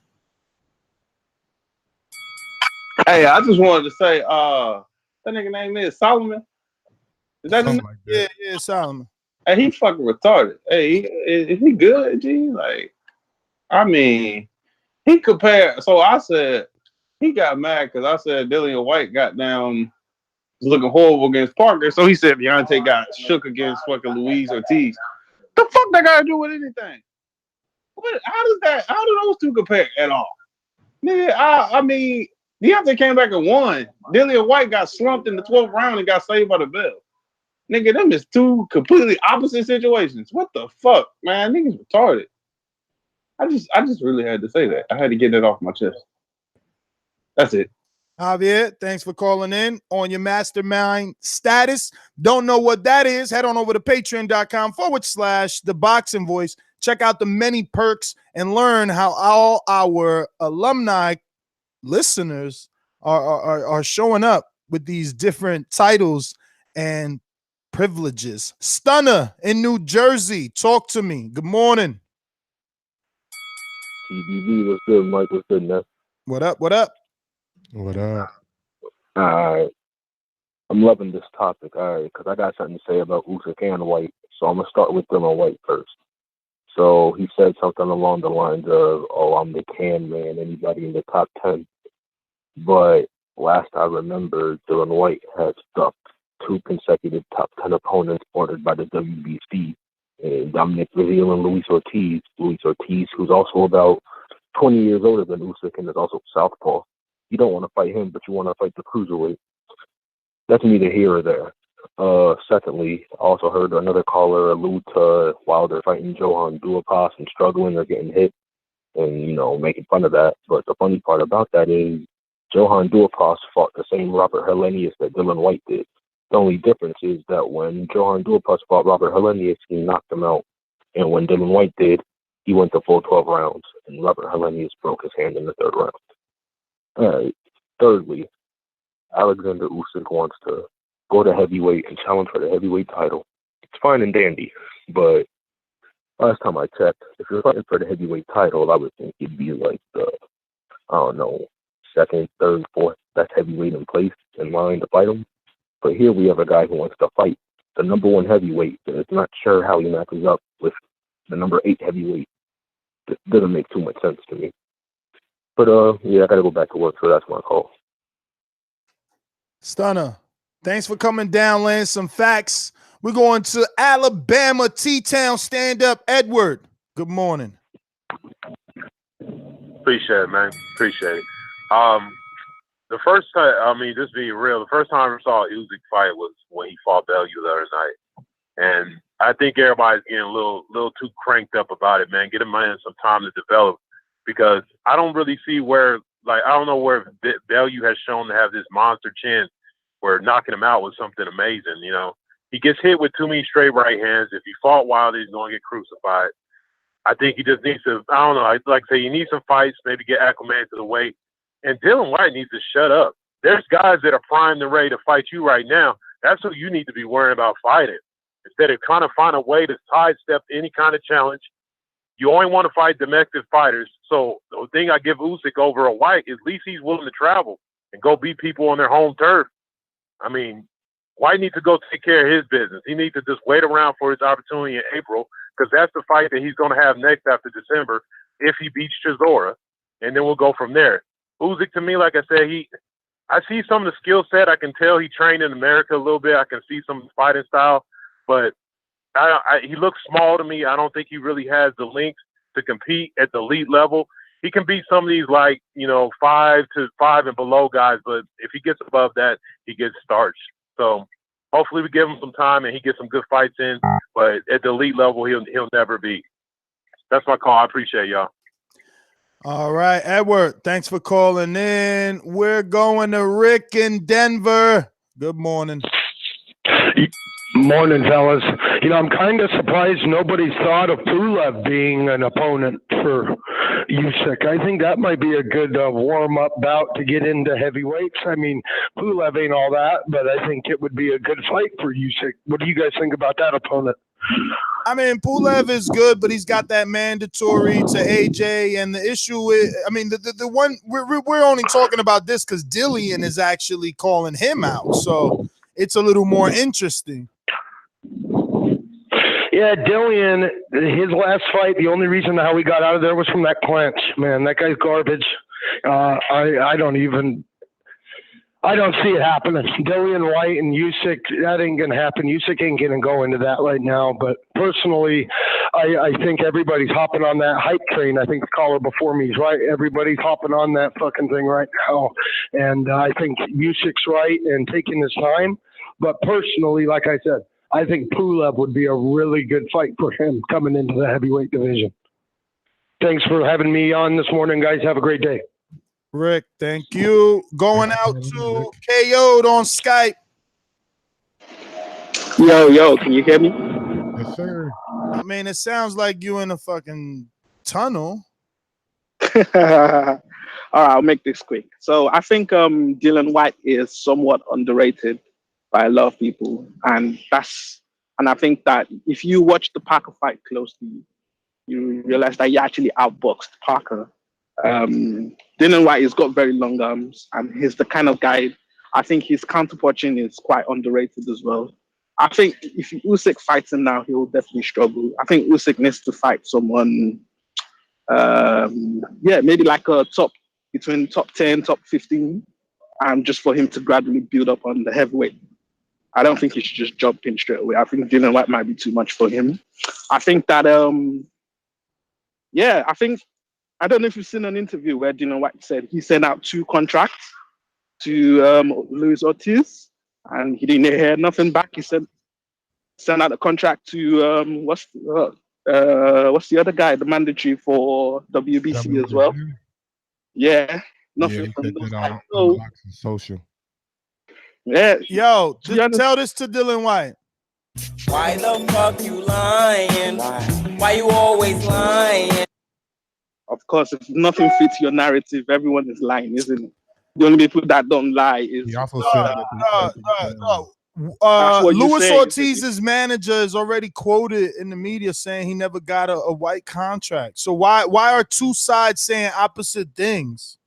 Hey, I just wanted to say, that nigga name is Solomon. Is that his name?
Yeah, Solomon.
Hey, he fucking retarded. Hey, is he good, G? Like, I mean, he compared. So I said he got mad because I said Dillian Whyte got down looking horrible against Parker. So he said Deontay got shook against fucking Luis Ortiz. The fuck that got to do with anything? How do those two compare at all? Nigga, I mean, Deontay came back and won. Dillian Whyte got slumped in the 12th round and got saved by the bell. Nigga, them is two completely opposite situations. What the fuck, man? Niggas retarded. I just really had to say that. I had to get that off my chest. That's it.
Javier, thanks for calling in on your mastermind status. Don't know what that is? Head on over to patreon.com/ThaBoxingVoice. Check out the many perks and learn how all our alumni listeners are showing up with these different titles and privileges. Stunner in New Jersey, talk to me. Good morning.
TBV, what's good, Mike? What's good, Ness?
What up? What up?
What up?
All right. I'm loving this topic, all right, because I got something to say about Usyk and White. So I'm going to start with Dillian Whyte first. So he said something along the lines of, oh, I'm the can man, anybody in the top 10. But last I remember, Dillian Whyte had stuffed 2 consecutive top 10 opponents ordered by the WBC, Dominic Breazeale and Luis Ortiz. Luis Ortiz, who's also about 20 years older than Usyk and is also southpaw. You don't want to fight him, but you want to fight the cruiserweight. That's neither here or there. Secondly, I also heard another caller allude to Wilder fighting Johan Duhaupas and struggling or getting hit and, you know, making fun of that. But the funny part about that is Johan Duhaupas fought the same Robert Helenius that Dillian Whyte did. The only difference is that when Johan Duhaupas fought Robert Helenius, he knocked him out. And when Dillian Whyte did, he went the full 12 rounds, and Robert Helenius broke his hand in the 3rd round. All right. Thirdly, Oleksandr Usyk wants to go to heavyweight and challenge for the heavyweight title. It's fine and dandy, but last time I checked, if you're fighting for the heavyweight title, I would think you'd be like the, I don't know, 2nd, 3rd, 4th best heavyweight in place in line to fight him. But here we have a guy who wants to fight the number 1 heavyweight, and it's not sure how he matches up with the number 8 heavyweight. It doesn't make too much sense to me. But yeah, I gotta go back to work, so that's my call.
Stunner, thanks for coming down, laying some facts. We're going to Alabama, T-Town, stand up. Edward, good morning.
Appreciate it, man. Appreciate it. The first time, I mean, just being real, the first time I saw Usyk fight was when he fought Bellew the other night. And I think everybody's getting a little too cranked up about it, man. Get a man some time to develop, because I don't really see where, like, I don't know where Bellew has shown to have this monster chin where knocking him out was something amazing. You know, he gets hit with too many straight right hands. If he fought Wilder, he's going to get crucified. I think he just needs to, I don't know, I'd like to say you need some fights, maybe get acclimated to the weight. And Dillian Whyte needs to shut up. There's guys that are primed and ready to fight you right now. That's who you need to be worrying about fighting. Instead of trying to find a way to sidestep any kind of challenge, you only want to fight domestic fighters. So the thing I give Usyk over a Whyte is at least he's willing to travel and go beat people on their home turf. I mean, Whyte needs to go take care of his business. He needs to just wait around for his opportunity in April, because that's the fight that he's going to have next after December if he beats Chisora, and then we'll go from there. Usyk, to me, like I said, I see some of the skill set. I can tell he trained in America a little bit. I can see some of his fighting style, but he looks small to me. I don't think he really has the length to compete at the elite level. He can beat some of these, like, 5 and below guys, but if he gets above that, he gets starched. So hopefully we give him some time and he gets some good fights in, but at the elite level, he'll never be. That's my call. I appreciate y'all.
All right, Edward, thanks for calling in. We're going to Rick in Denver. Good morning.
Morning, fellas. I'm kind of surprised nobody's thought of Pulev being an opponent for Usyk. I think that might be a good warm-up bout to get into heavyweights. I mean, Pulev ain't all that, but I think it would be a good fight for Usyk. What do you guys think about that opponent?
I mean, Pulev is good, but he's got that mandatory to AJ, and the issue is, I mean, the one we're only talking about this because Dillian is actually calling him out, so it's a little more interesting.
Yeah, Dillian, his last fight, the only reason how he got out of there was from that clinch. Man, that guy's garbage. I don't see it happening. Dillian Whyte and Usyk, that ain't going to happen. Usyk ain't going to go into that right now. But personally, I think everybody's hopping on that hype train. I think the caller before me is right. Everybody's hopping on that fucking thing right now. And I think Usyk's right and taking his time. But personally, like I said, I think Pulev would be a really good fight for him coming into the heavyweight division. Thanks for having me on this morning, guys. Have a great day.
Rick, thank you. Going out to KO'd on Skype.
Yo, can you hear me?
Yes, sir.
I mean, it sounds like you in a fucking tunnel.
All right, I'll make this quick. So I think Dillian Whyte is somewhat underrated by a lot of people, and I think that if you watch the Parker fight closely, you realize that he actually outboxed Parker. Dillian Whyte has got very long arms, and he's the kind of guy. I think his counterpunching is quite underrated as well. I think if Usyk fights him now, he will definitely struggle. I think Usyk needs to fight someone, maybe like between top 10, top 15, just for him to gradually build up on the heavyweight. I don't think he should just jump in straight away. I think Dillian Whyte might be too much for him. I think that, I don't know if you've seen an interview where Dillian Whyte said he sent out 2 contracts to Luis Ortiz, and he didn't hear nothing back. He said sent out a contract to what's the other guy, the mandatory for WBC as well. Yeah, nothing from those guys. So,
social.
Yeah,
yo, tell this to Dillian Whyte.
Why the fuck you lying? Why you always lying?
Of course, if nothing fits your narrative, everyone is lying, isn't it? The only people that don't lie is.
He also said
Luis Ortiz's manager is already quoted in the media saying he never got a white contract. So why are two sides saying opposite things?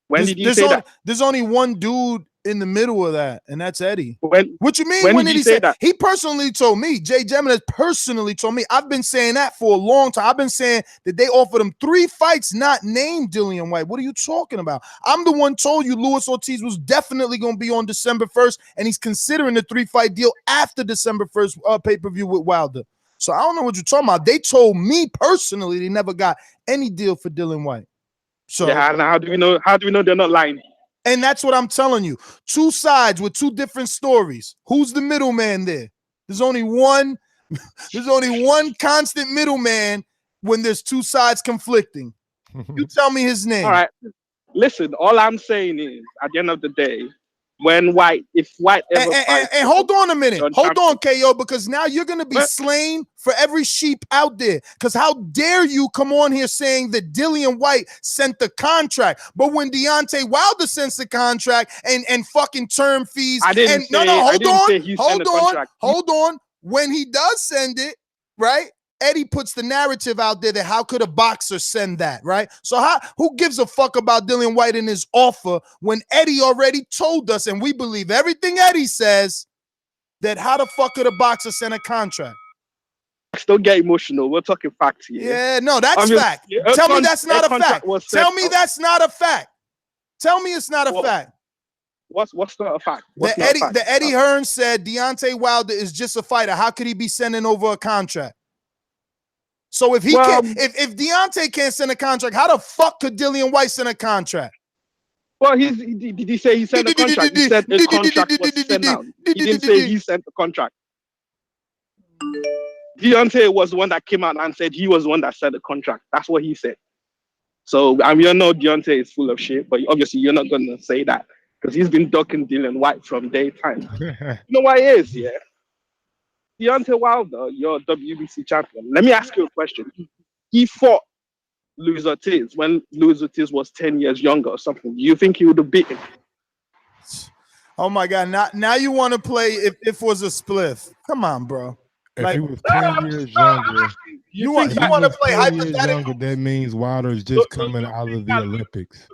When did you say that?
There's only one dude in the middle of that, and that's Eddie. What you mean?
When did he say that?
He personally told me. Jay Gemini personally told me. I've been saying that for a long time. I've been saying that they offered him 3 fights, not named Dillian Whyte. What are you talking about? I'm the one told you Luis Ortiz was definitely going to be on December 1st, and he's considering the 3-fight deal after December 1st pay-per-view with Wilder. So I don't know what you're talking about. They told me personally they never got any deal for Dillian Whyte. So
yeah, how do we know? How do we know they're not lying?
And that's what I'm telling you. 2 sides with 2 different stories. Who's the middleman there? There's only one There's only one constant middleman when there's two sides conflicting. You tell me his name.
All right. Listen, all I'm saying is, at the end of the day, if White ever fights,
and hold on a minute.
John
Hold on,
Champion-
KO, because now you're going to be slain for every sheep out there. Because how dare you come on here saying that Dillian Whyte sent the contract, but when Deontay Wilder sends the contract and fucking term fees,
I didn't say,
hold on. When he does send it, right? Eddie puts the narrative out there that how could a boxer send that, right? So who gives a fuck about Dillian Whyte and his offer when Eddie already told us, and we believe everything Eddie says, that how the fuck could a boxer send a contract?
Don't get emotional. We're talking facts here.
Yeah, no, that's fact. Tell me that's not a fact. Tell me that's not a fact. Tell me it's not a fact.
What's not a fact?
The Eddie Hearn said Deontay Wilder is just a fighter. How could he be sending over a contract? So if if Deontay can't send a contract, how the fuck could Dillian Whyte send a contract?
Well, did he say he sent a contract? He said a contract was sent out. He didn't say he sent the contract. Deontay was the one that came out and said he was the one that sent the contract. That's what he said. So you know Deontay is full of shit, but obviously you're not gonna say that because he's been ducking Dillian Whyte from daytime. You know why he is, yeah? Deontay Wilder, you're WBC champion. Let me ask you a question. He fought Luis Ortiz when Luis Ortiz was 10 years younger or something. Do you think he would have beaten?
Oh my God! Now you want to play if it was a spliff? Come on, bro.
If he was 10 years younger,
you want to play hypothetical?
Younger, that means Wilder is just coming out of the Olympics.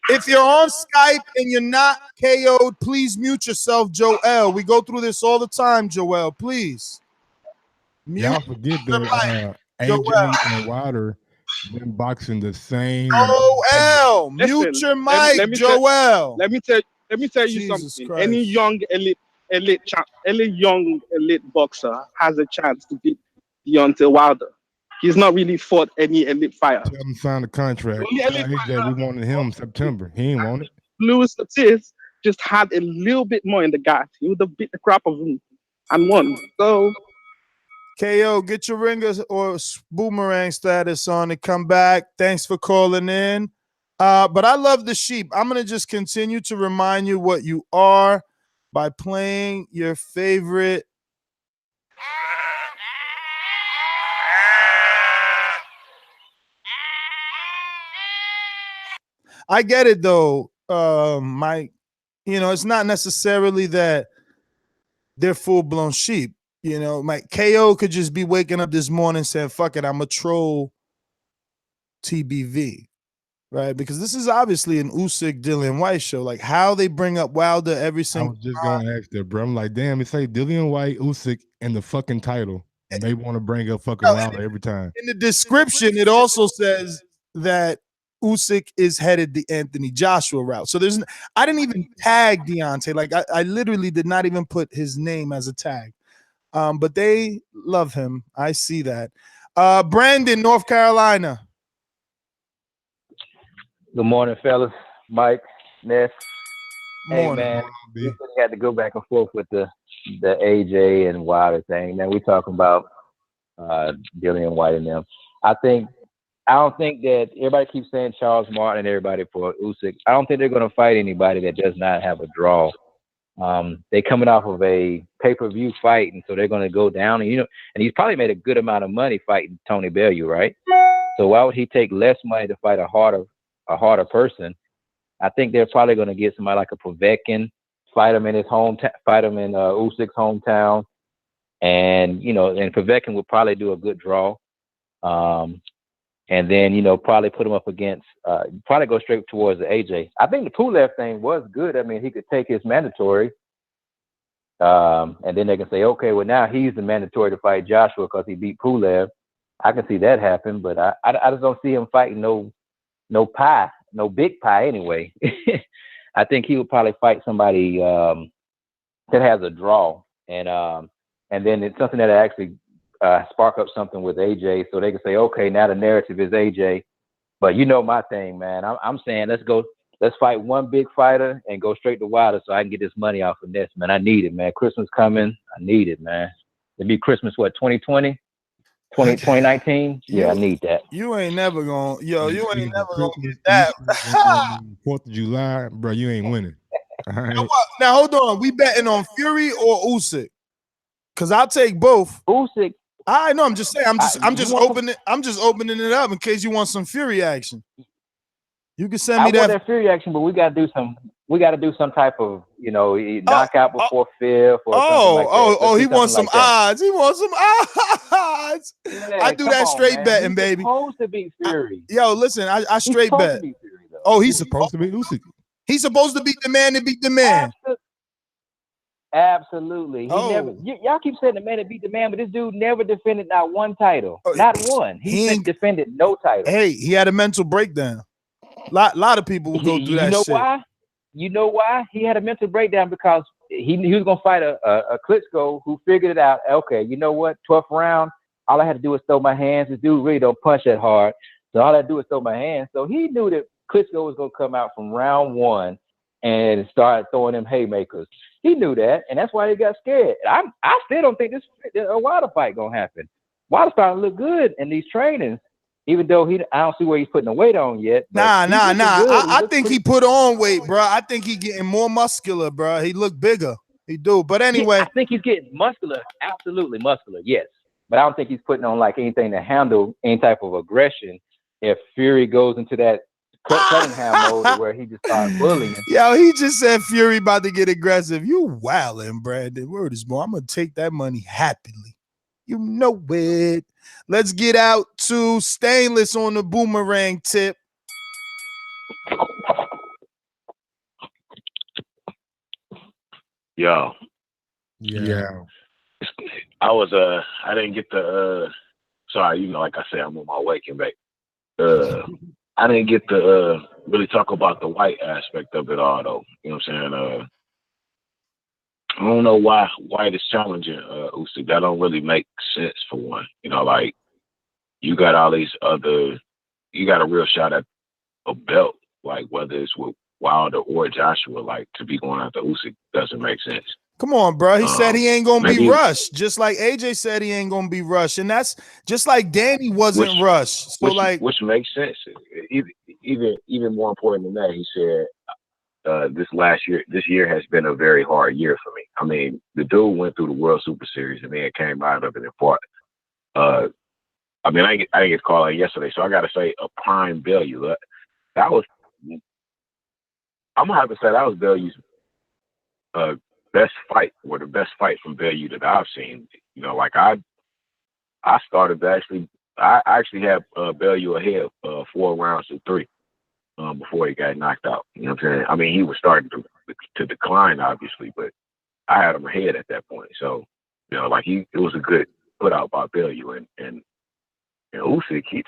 If you're on Skype and you're not KO'd, please mute yourself, Joel. We go through this all the time, Joel. Please.
Y'all forget that AJ and Wilder been boxing the same.
Joel, mute your mic, Joel.
Let me tell you something. Christ. Any young elite boxer has a chance to beat Deontay Wilder. He's not really fought any elite fighter.
Tell him sign the contract. We wanted him in September. He ain't want it.
Luis Ortiz just had a little bit more in the gas. He would have beat the crap of him and won. So
KO, get your ringer or boomerang status on and come back. Thanks for calling in. But I love the sheep. I'm going to just continue to remind you what you are by playing your favorite. I get it though, Mike. You know, it's not necessarily that they're full-blown sheep. You know, Mike KO could just be waking up this morning saying, fuck it, I'm a troll TBV. Right? Because this is obviously an Usyk Dillian Whyte show. Like how they bring up Wilder every single
time. I was just gonna ask that, bro. I'm like, damn, it say Dillian Whyte, Usyk, in the fucking title. And they want to bring up fucking Wilder every time.
In the description, it also says that Usyk is headed the Anthony Joshua route. So I didn't even tag Deontay. Like I literally did not even put his name as a tag. But they love him. I see that. Brandon, North Carolina.
Good morning, fellas. Mike, Ness.
Morning.
Hey, man, we had to go back and forth with the AJ and Wilder thing. Man, we talking about Dillian Whyte and them. I don't think that everybody keeps saying Charles Martin and everybody for Usyk. I don't think they're going to fight anybody that does not have a draw. They're coming off of a pay-per-view fight, and so they're going to go down. And and he's probably made a good amount of money fighting Tony Bellew, right? So why would he take less money to fight a harder person? I think they're probably going to get somebody like a Povetkin, fight him in his hometown, fight him in Usyk's hometown, and and Povetkin would probably do a good draw, and then probably put him up against, probably go straight towards the AJ. I think the Pulev thing was good. I mean, he could take his mandatory, and then they can say, okay, well now he's the mandatory to fight Joshua because he beat Pulev. I can see that happen, but I just don't see him fighting no big pie anyway. I think he would probably fight somebody that has a draw, and then it's something that actually spark up something with AJ, so they can say, okay, now the narrative is AJ. But my thing, man. I'm saying let's fight one big fighter and go straight to Wilder so I can get this money off of this, man. I need it, man. Christmas coming, I need it, man. It'd be Christmas, what, 2020? 2019? Yeah, I need that.
You ain't never gonna, you ain't never gonna get
that.
that.
4th of July, bro, you ain't winning. All right.
Now hold on, we betting on Fury or Usyk? Cause I'll take both.
Usyk.
I know. I'm just saying. I'm just opening it up in case you want some Fury action. You can send me
I want that Fury action, but we got to do some type of, knockout before fifth or something like that.
He wants some odds. He wants some odds.
Yeah,
I do that straight betting,
he's
baby.
Supposed to be Fury.
Listen, I straight bet. He's supposed to be
Usyk.
He's supposed to beat the man to beat the man.
Absolutely. He never. Y'all keep saying the man that beat the man, but this dude never defended not one title. Not one. He ain't defended no title.
Hey, he had a mental breakdown. Lot of people will go through that shit.
Why? You know why? He had a mental breakdown because he was gonna fight a Klitschko who figured it out. Okay, you know what? 12th round, all I had to do was throw my hands. This dude really don't punch that hard, so all I had to do was throw my hands. So he knew that Klitschko was gonna come out from round 1 and start throwing them haymakers. He knew that, and that's why he got scared. I still don't think a Wilder fight gonna happen. Wilder starting to look good in these trainings, even though I don't see where he's putting the weight on yet.
Nah. I think he put on weight, bro. I think he getting more muscular, bro. He look bigger. He do. But anyway,
I think he's getting muscular. Absolutely muscular. Yes, but I don't think he's putting on like anything to handle any type of aggression. If Fury goes into that Cunningham mode where he just starts bullying.
Yo, he just said Fury about to get aggressive. You wildin', Brandon. Word is born. I'm gonna take that money happily. You know it. Let's get out to Stainless on the boomerang tip.
Yo.
Yeah.
I didn't get the sorry, like I said, I'm on my waking back. I didn't get to really talk about the White aspect of it all, though. You know what I'm saying? I don't know why White is challenging Usyk. That don't really make sense for one. Like you got all these you got a real shot at a belt, like whether it's with Wilder or Joshua, like to be going after Usyk doesn't make sense.
Come on, bro. He said he ain't gonna be rushed, just like AJ said he ain't gonna be rushed, and that's just like Danny wasn't rushed. So
which makes sense. Even more important than that, he said this year has been a very hard year for me. I mean, the dude went through the World Super Series and then came out of it and fought. I didn't get called out yesterday, so I got to say a prime Bellew. That was, I'm gonna have to say that was Bellew's best fight, or the best fight from Bellew that I've seen. Like I started to I actually had Bellew ahead 4 rounds to 3 before he got knocked out. You know what I'm saying? I mean, he was starting to decline, obviously, but I had him ahead at that point. So, like it was a good put out by Bellew, and Usyk, he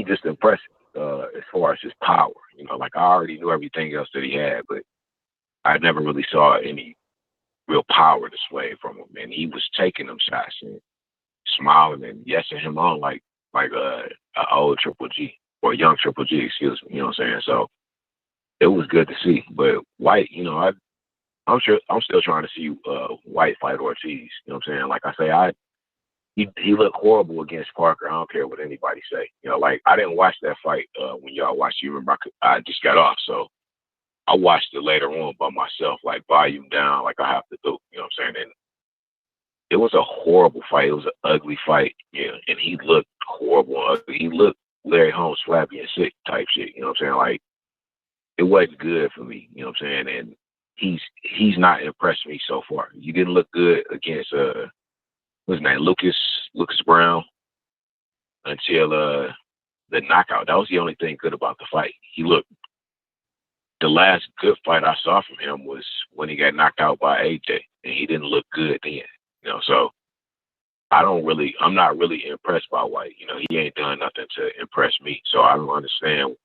just impressed as far as his power. Like I already knew everything else that he had, but I never really saw any real power displayed from him, and he was taking them shots and smiling and yesing him on like an old Triple G or a young Triple G, excuse me. You know what I'm saying? So it was good to see. But White, I'm still trying to see White fight Ortiz. You know what I'm saying? Like I say, he looked horrible against Parker. I don't care what anybody say. Like I didn't watch that fight when y'all watched. You remember I just got off, so I watched it later on by myself, like volume down, like I have to do. You know what I'm saying? And it was a horrible fight. It was an ugly fight. Yeah, and he looked horrible and ugly. He looked Larry Holmes, flabby and sick type shit. You know what I'm saying? Like it wasn't good for me. You know what I'm saying? And he's not impressed me so far. He didn't look good against what's his name, Lucas Brown, until the knockout. That was the only thing good about the fight. The last good fight I saw from him was when he got knocked out by AJ, and he didn't look good then. So I'm not really impressed by White. He ain't done nothing to impress me. So I don't understand.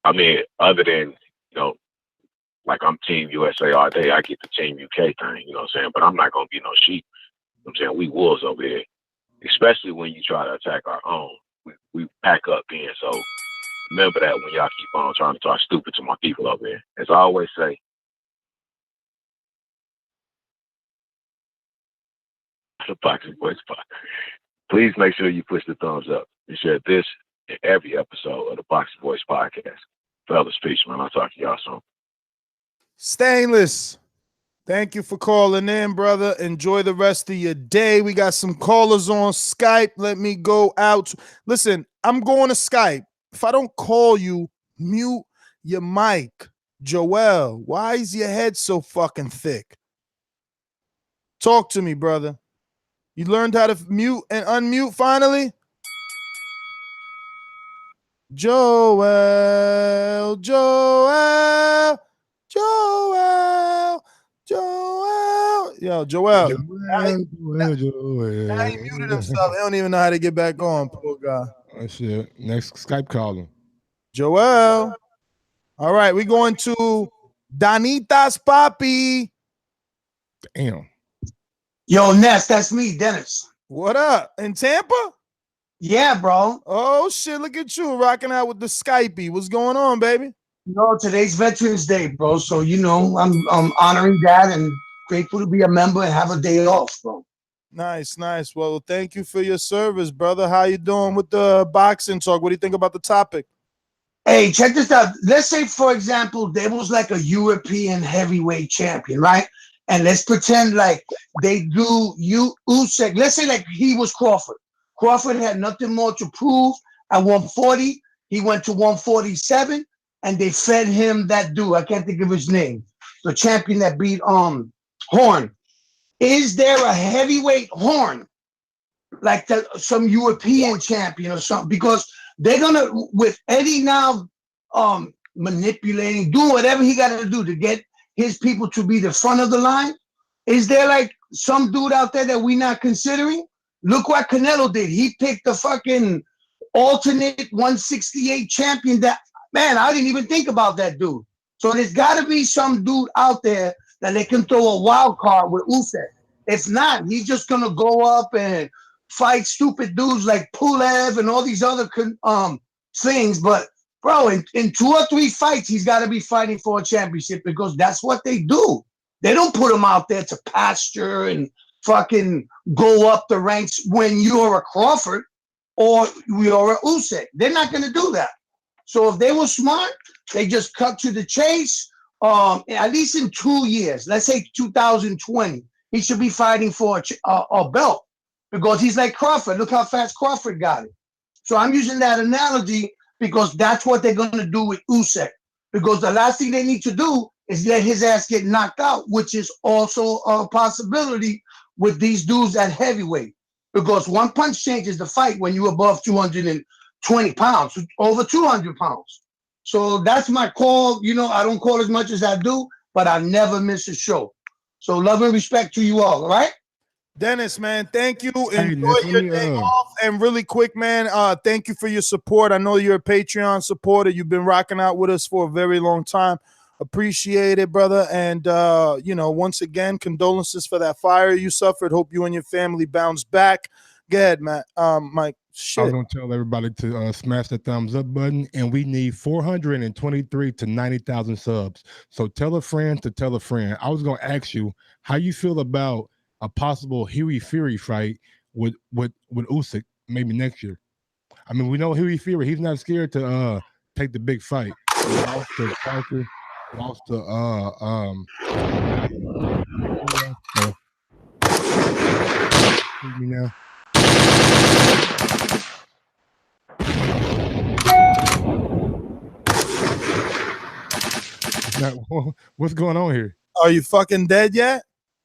I mean, other than, like I'm Team USA all day, I get the Team UK thing, you know what I'm saying? But I'm not going to be no sheep. You know what I'm saying? We wolves over here, especially when you try to attack our own. We pack up then. So remember that when y'all keep on trying to talk stupid to my people over here. As I always say, the Boxing Voice podcast. Please make sure you push the thumbs up and share this in every episode of the Boxing Voice podcast. Fellas, peace, man. I'll talk to y'all soon.
Stainless, thank you for calling in, brother. Enjoy the rest of your day. We got some callers on Skype. Let me go out. Listen, I'm going to Skype. If I don't call you, mute your mic. Joel, why is your head so fucking thick? Talk to me, brother. You learned how to mute and unmute finally? Joel. Yo, Joel. Now he muted himself. He don't even know how to get back on. Poor guy.
Oh, shit. Next Skype calling.
Joel. All right, we going to Donita's Papi.
Damn.
Yo, Ness, that's me, Dennis.
What up? In Tampa?
Yeah, bro.
Oh, shit, look at you rocking out with the Skypey. What's going on, baby?
No, today's Veterans Day, bro. So, you know, I'm honoring that and grateful to be a member and have a day off, bro.
Nice, nice. Well, thank you for your service, brother. How you doing with the boxing talk? What do you think about the topic?
Hey, check this out. Let's say, for example, there was like a European heavyweight champion, right? And let's pretend like they do Usyk. Let's say like he was Crawford. Crawford had nothing more to prove at 140. He went to 147, and they fed him that dude. I can't think of his name. The champion that beat Horn. Is there a heavyweight Horn like some European champion or something? Because they're gonna, with Eddie now manipulating, doing whatever he got to do to get his people to be the front of the line. Is there like some dude out there that we're not considering? Look what Canelo did. He picked the fucking alternate 168 champion that, man, I didn't even think about that dude. So there's got to be some dude out there that they can throw a wild card with Usyk. If not, he's just going to go up and fight stupid dudes like Pulev and all these other things. But, bro, in 2 or 3 fights, he's got to be fighting for a championship because that's what they do. They don't put him out there to pasture and fucking go up the ranks when you're a Crawford or you're a Usyk. They're not going to do that. So if they were smart, they just cut to the chase. At least in 2 years, let's say 2020, he should be fighting for a belt because he's like Crawford. Look how fast Crawford got it. So I'm using that analogy because that's what they're going to do with Usyk. Because the last thing they need to do is let his ass get knocked out, which is also a possibility with these dudes at heavyweight. Because one punch changes the fight when you're above 220 pounds, over 200 pounds. So that's my call. You know, I don't call as much as I do, but I never miss a show. So love and respect to you all right?
Dennis, man, thank you. Enjoy your day off. And really quick, man, thank you for your support. I know you're a Patreon supporter. You've been rocking out with us for a very long time. Appreciate it, brother. And, you know, once again, condolences for that fire you suffered. Hope you and your family bounce back. Go ahead, Matt. Mike, shit.
I was going to tell everybody to smash the thumbs up button, and we need 423 to 90,000 subs. So tell a friend to tell a friend. I was going to ask you how you feel about a possible Huey Fury fight with Usyk maybe next year. I mean, we know Huey Fury, he's not scared to take the big fight. He lost to Parker, lost to now. What's going on here?
Are you fucking dead yet?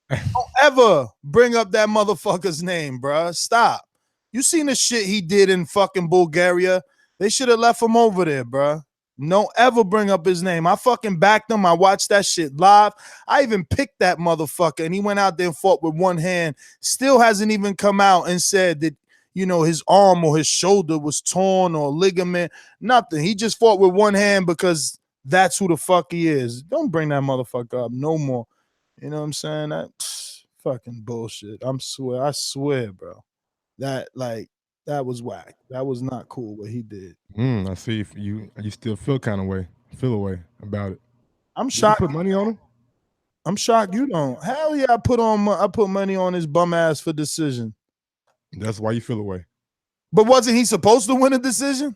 Don't ever bring up that motherfucker's name, bruh. Stop. You seen the shit he did in fucking Bulgaria? They should have left him over there, bruh. Don't ever bring up his name. I fucking backed him. I watched that shit live. I even picked that motherfucker, and he went out there and fought with one hand. Still hasn't even come out and said that, you know, his arm or his shoulder was torn or ligament. Nothing. He just fought with one hand because that's who the fuck he is. Don't bring that motherfucker up no more. You know what I'm saying? That fucking bullshit. I swear, bro. That was whack. That was not cool what he did.
I see if you still feel a way about it.
I'm shocked.
You put money on him?
I'm shocked you don't. Hell yeah, I put money on his bum ass for decision.
That's why you feel away.
But wasn't he supposed to win a decision?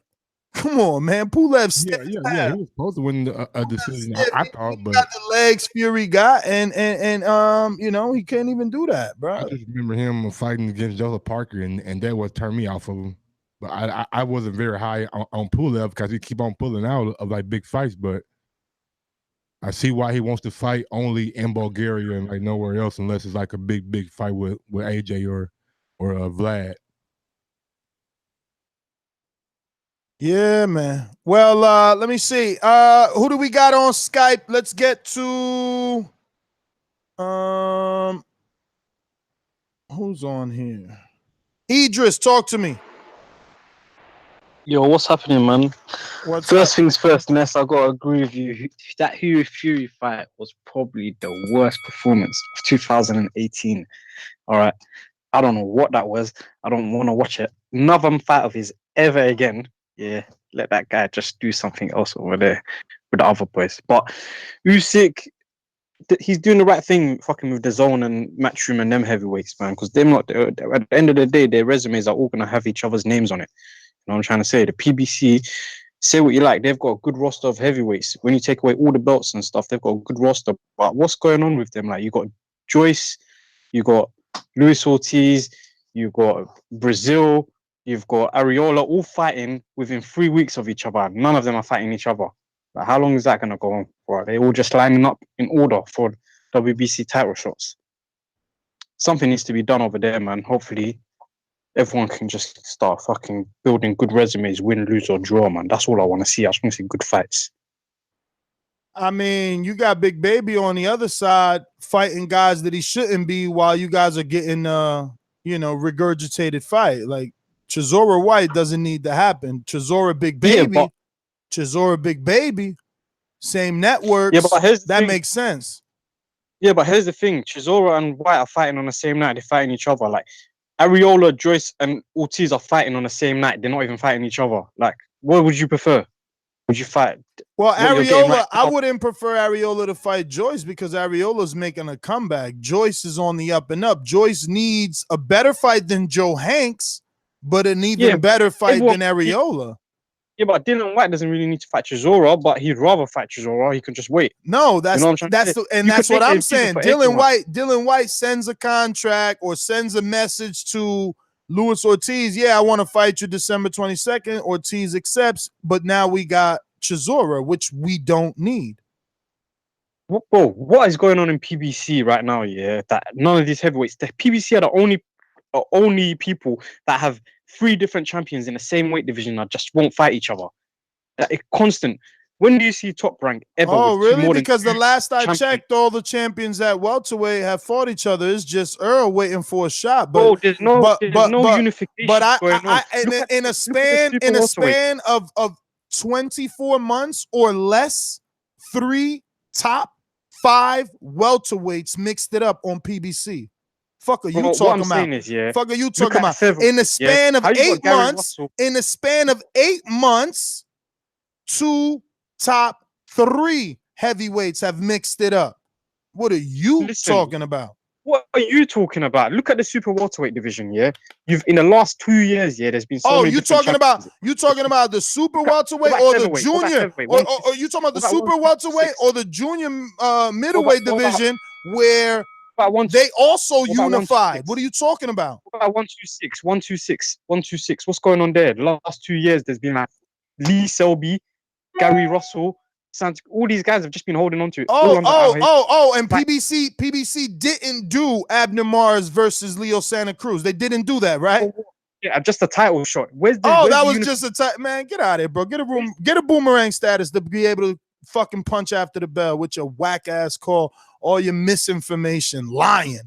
Come on, man. Pulev
Yeah. He was supposed to win a decision. I thought, but
got the legs Fury got, and he can't even do that, bro.
I just remember him fighting against Joseph Parker, and that what turned me off of him. But I wasn't very high on Pulev because he keep on pulling out of like big fights. But I see why he wants to fight only in Bulgaria and like nowhere else, unless it's like a big fight with AJ or Vlad.
Yeah, man. Well, let me see. Who do we got on Skype? Let's get to who's on here? Idris, talk to me.
Yo, what's happening, man?
First
things first, Ness, I gotta agree with you. That Huey Fury fight was probably the worst performance of 2018. All right. I don't know what that was. I don't want to watch it. Another fight of his ever again. Yeah, let that guy just do something else over there with the other boys. But Usyk, he's doing the right thing, fucking with the zone and Matchroom and them heavyweights, man. Because they're not. At the end of the day, their resumes are all gonna have each other's names on it. You know what I'm trying to say? The PBC, say what you like, they've got a good roster of heavyweights. When you take away all the belts and stuff, they've got a good roster. But what's going on with them? Like, you got Joyce, you got Luis Ortiz, you got Brazil, you've got Areola, all fighting within 3 weeks of each other. None of them are fighting each other. Like, how long is that going to go on for? Are they all just lining up in order for WBC title shots? Something needs to be done over there, man. Hopefully, everyone can just start fucking building good resumes, win, lose, or draw, man. That's all I want to see. I just want to see good fights.
I mean, you got Big Baby on the other side fighting guys that he shouldn't be while you guys are getting, regurgitated fight. Like, Chisora White doesn't need to happen. Chisora Big Baby, Chisora Big Baby, same networks.
Yeah, but here's the thing.
Makes sense.
Yeah, but here's the thing. Chisora and White are fighting on the same night. They're fighting each other. Like, Areola, Joyce, and Ortiz are fighting on the same night. They're not even fighting each other. Like, what would you prefer? Would you fight?
Well, Areola, I wouldn't prefer Areola to fight Joyce because Areola's making a comeback. Joyce is on the up and up. Joyce needs a better fight than Joe Hanks, but an even better fight than Areola.
Yeah, but Dillian Whyte doesn't really need to fight Chisora, but he'd rather fight Chisora. He can just wait.
No, that's what I'm saying. Dillian Whyte sends a contract or sends a message to Luis Ortiz. Yeah, I want to fight you December 22nd. Ortiz accepts, but now we got Chisora, which we don't need.
Bro, what is going on in PBC right now? Yeah, that none of these heavyweights. The PBC are the only people that have 3 different champions in the same weight division that just won't fight each other. It's constant. When do you see Top Rank ever?
Oh, really? Because the last I checked, all the champions at welterweight have fought each other. It's just Earl waiting for a shot. But
there's no unification.
But
going on.
in a span of 24 months or less, 3 top 5 welterweights mixed it up on PBC. Fuck are you talking about? Fuck are you talking about? In the span of 8 months, in the span of 8 months, 2 top 3 heavyweights have mixed it up. What are you talking about?
What are you talking about? Look at the super welterweight division, yeah? In the last 2 years, there's been so many
you talking about the super welterweight or the junior? Or you talking about the super welterweight or the junior middleweight division where they also unified? What are you talking about?
What about 126, 126, 126? What's going on there? The last 2 years, there's been like Lee Selby, Gary Russell, all these guys have just been holding on to it.
And PBC didn't do Abner Mars versus Leo Santa Cruz. They didn't do that, right?
Yeah, just a title shot.
That was just a title. Man, get out of here, bro. Get a boomerang status to be able to fucking punch after the bell with your whack ass call, all your misinformation, lying.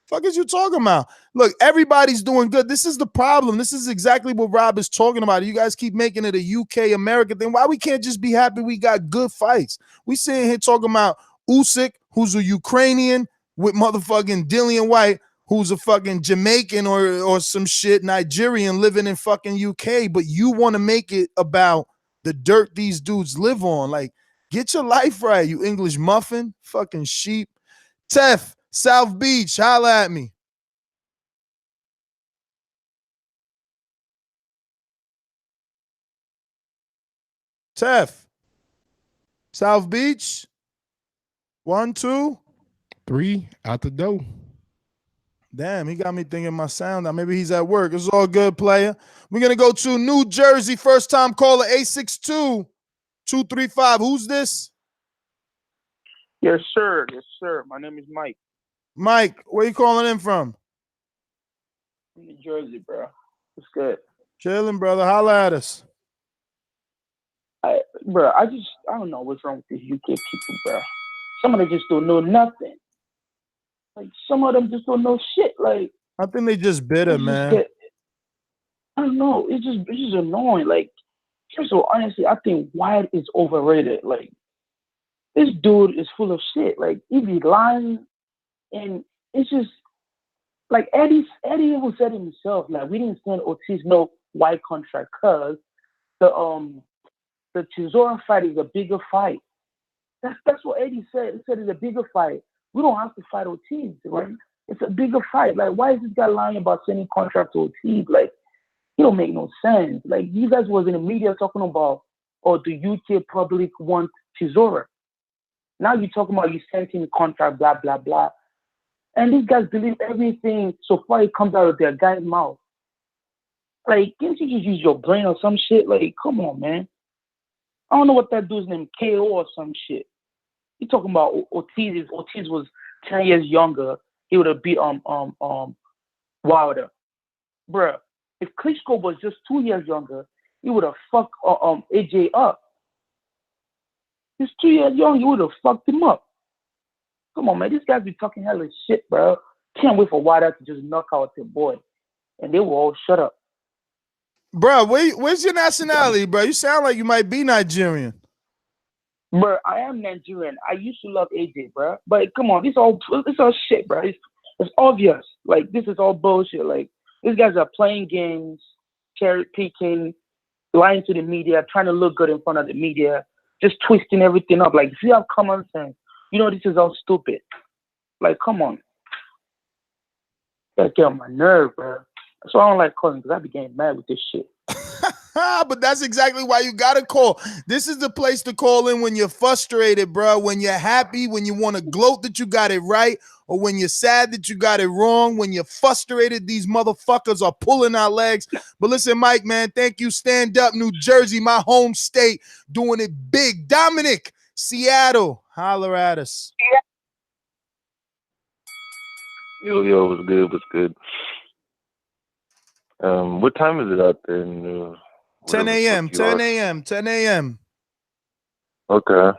Fuck is you talking about? Look, everybody's doing good. This is the problem. This is exactly what Rob is talking about. You guys keep making it a UK America thing. Why we can't just be happy we got good fights? We sitting here talking about Usyk, who's a Ukrainian, with motherfucking Dillian Whyte, who's a fucking Jamaican or some shit, Nigerian living in fucking UK, but you want to make it about the dirt these dudes live on. Like, get your life right, you English muffin, fucking sheep. Tef, South Beach, holla at me. Tef, South Beach, 1, 2,
3 out the door.
Damn, he got me thinking my sound out. Maybe he's at work. It's all good, player. We're going to go to New Jersey. First time caller, 862-235. Who's this?
Yes, sir. Yes, sir. My name is Mike.
Mike, where you calling in from?
From New Jersey, bro. It's good.
Chilling, brother. Holla at us.
I don't know what's wrong with these UK people, bro. Some of them just don't know nothing. Like, some of them just don't know shit. Like,
I think they just bitter, man.
I don't know. It's just annoying. Like, first of all, honestly, I think Wyatt is overrated. Like, this dude is full of shit. Like, he be lying, and it's just like Eddie even said it himself. Like, we didn't send Ortiz no Whyte contract because the Chisora fight is a bigger fight. That's what Eddie said. He said it's a bigger fight. We don't have to fight Ortiz, right? It's a bigger fight. Like, why is this guy lying about sending contract to Ortiz? Like, it don't make no sense. Like, you guys was in the media talking about, the UK public wants Chisora. Now you're talking about you sent him contract, blah, blah, blah. And these guys believe everything so far it comes out of their guy's mouth. Like, can't you just use your brain or some shit? Like, come on, man. I don't know what that dude's name, KO or some shit. You talking about Ortiz? Ortiz was 10 years younger. He would have beat Wilder, bruh. If Klitschko was just 2 years younger, he would have fucked AJ up. He's 2 years young. He would have fucked him up. Come on, man. These guys be talking hella shit, bro. Can't wait for Wilder to just knock out their boy, and they will all shut up.
Bro, where's your nationality, bro? You sound like you might be Nigerian.
Bro, I am Nigerian. I used to love AJ, bro. But come on, it's all shit, bro. It's obvious. Like, this is all bullshit. Like, these guys are playing games, cherry picking, lying to the media, trying to look good in front of the media, just twisting everything up. Like, if you have common sense, you know this is all stupid. Like, come on. Gotta get on my nerve, bro. So I don't like calling because I be getting mad with this shit.
But that's exactly why you gotta call. This is the place to call in when you're frustrated, bro. When you're happy, when you want to gloat that you got it right, or when you're sad that you got it wrong. When you're frustrated, these motherfuckers are pulling our legs. But listen, Mike, man, thank you. Stand up, New Jersey, my home state, doing it big. Dominic, Seattle, holler at us.
Yo, what's good? What's good? What time is it out there? In,
10 a.m. 10 a.m. 10 a.m.
Okay.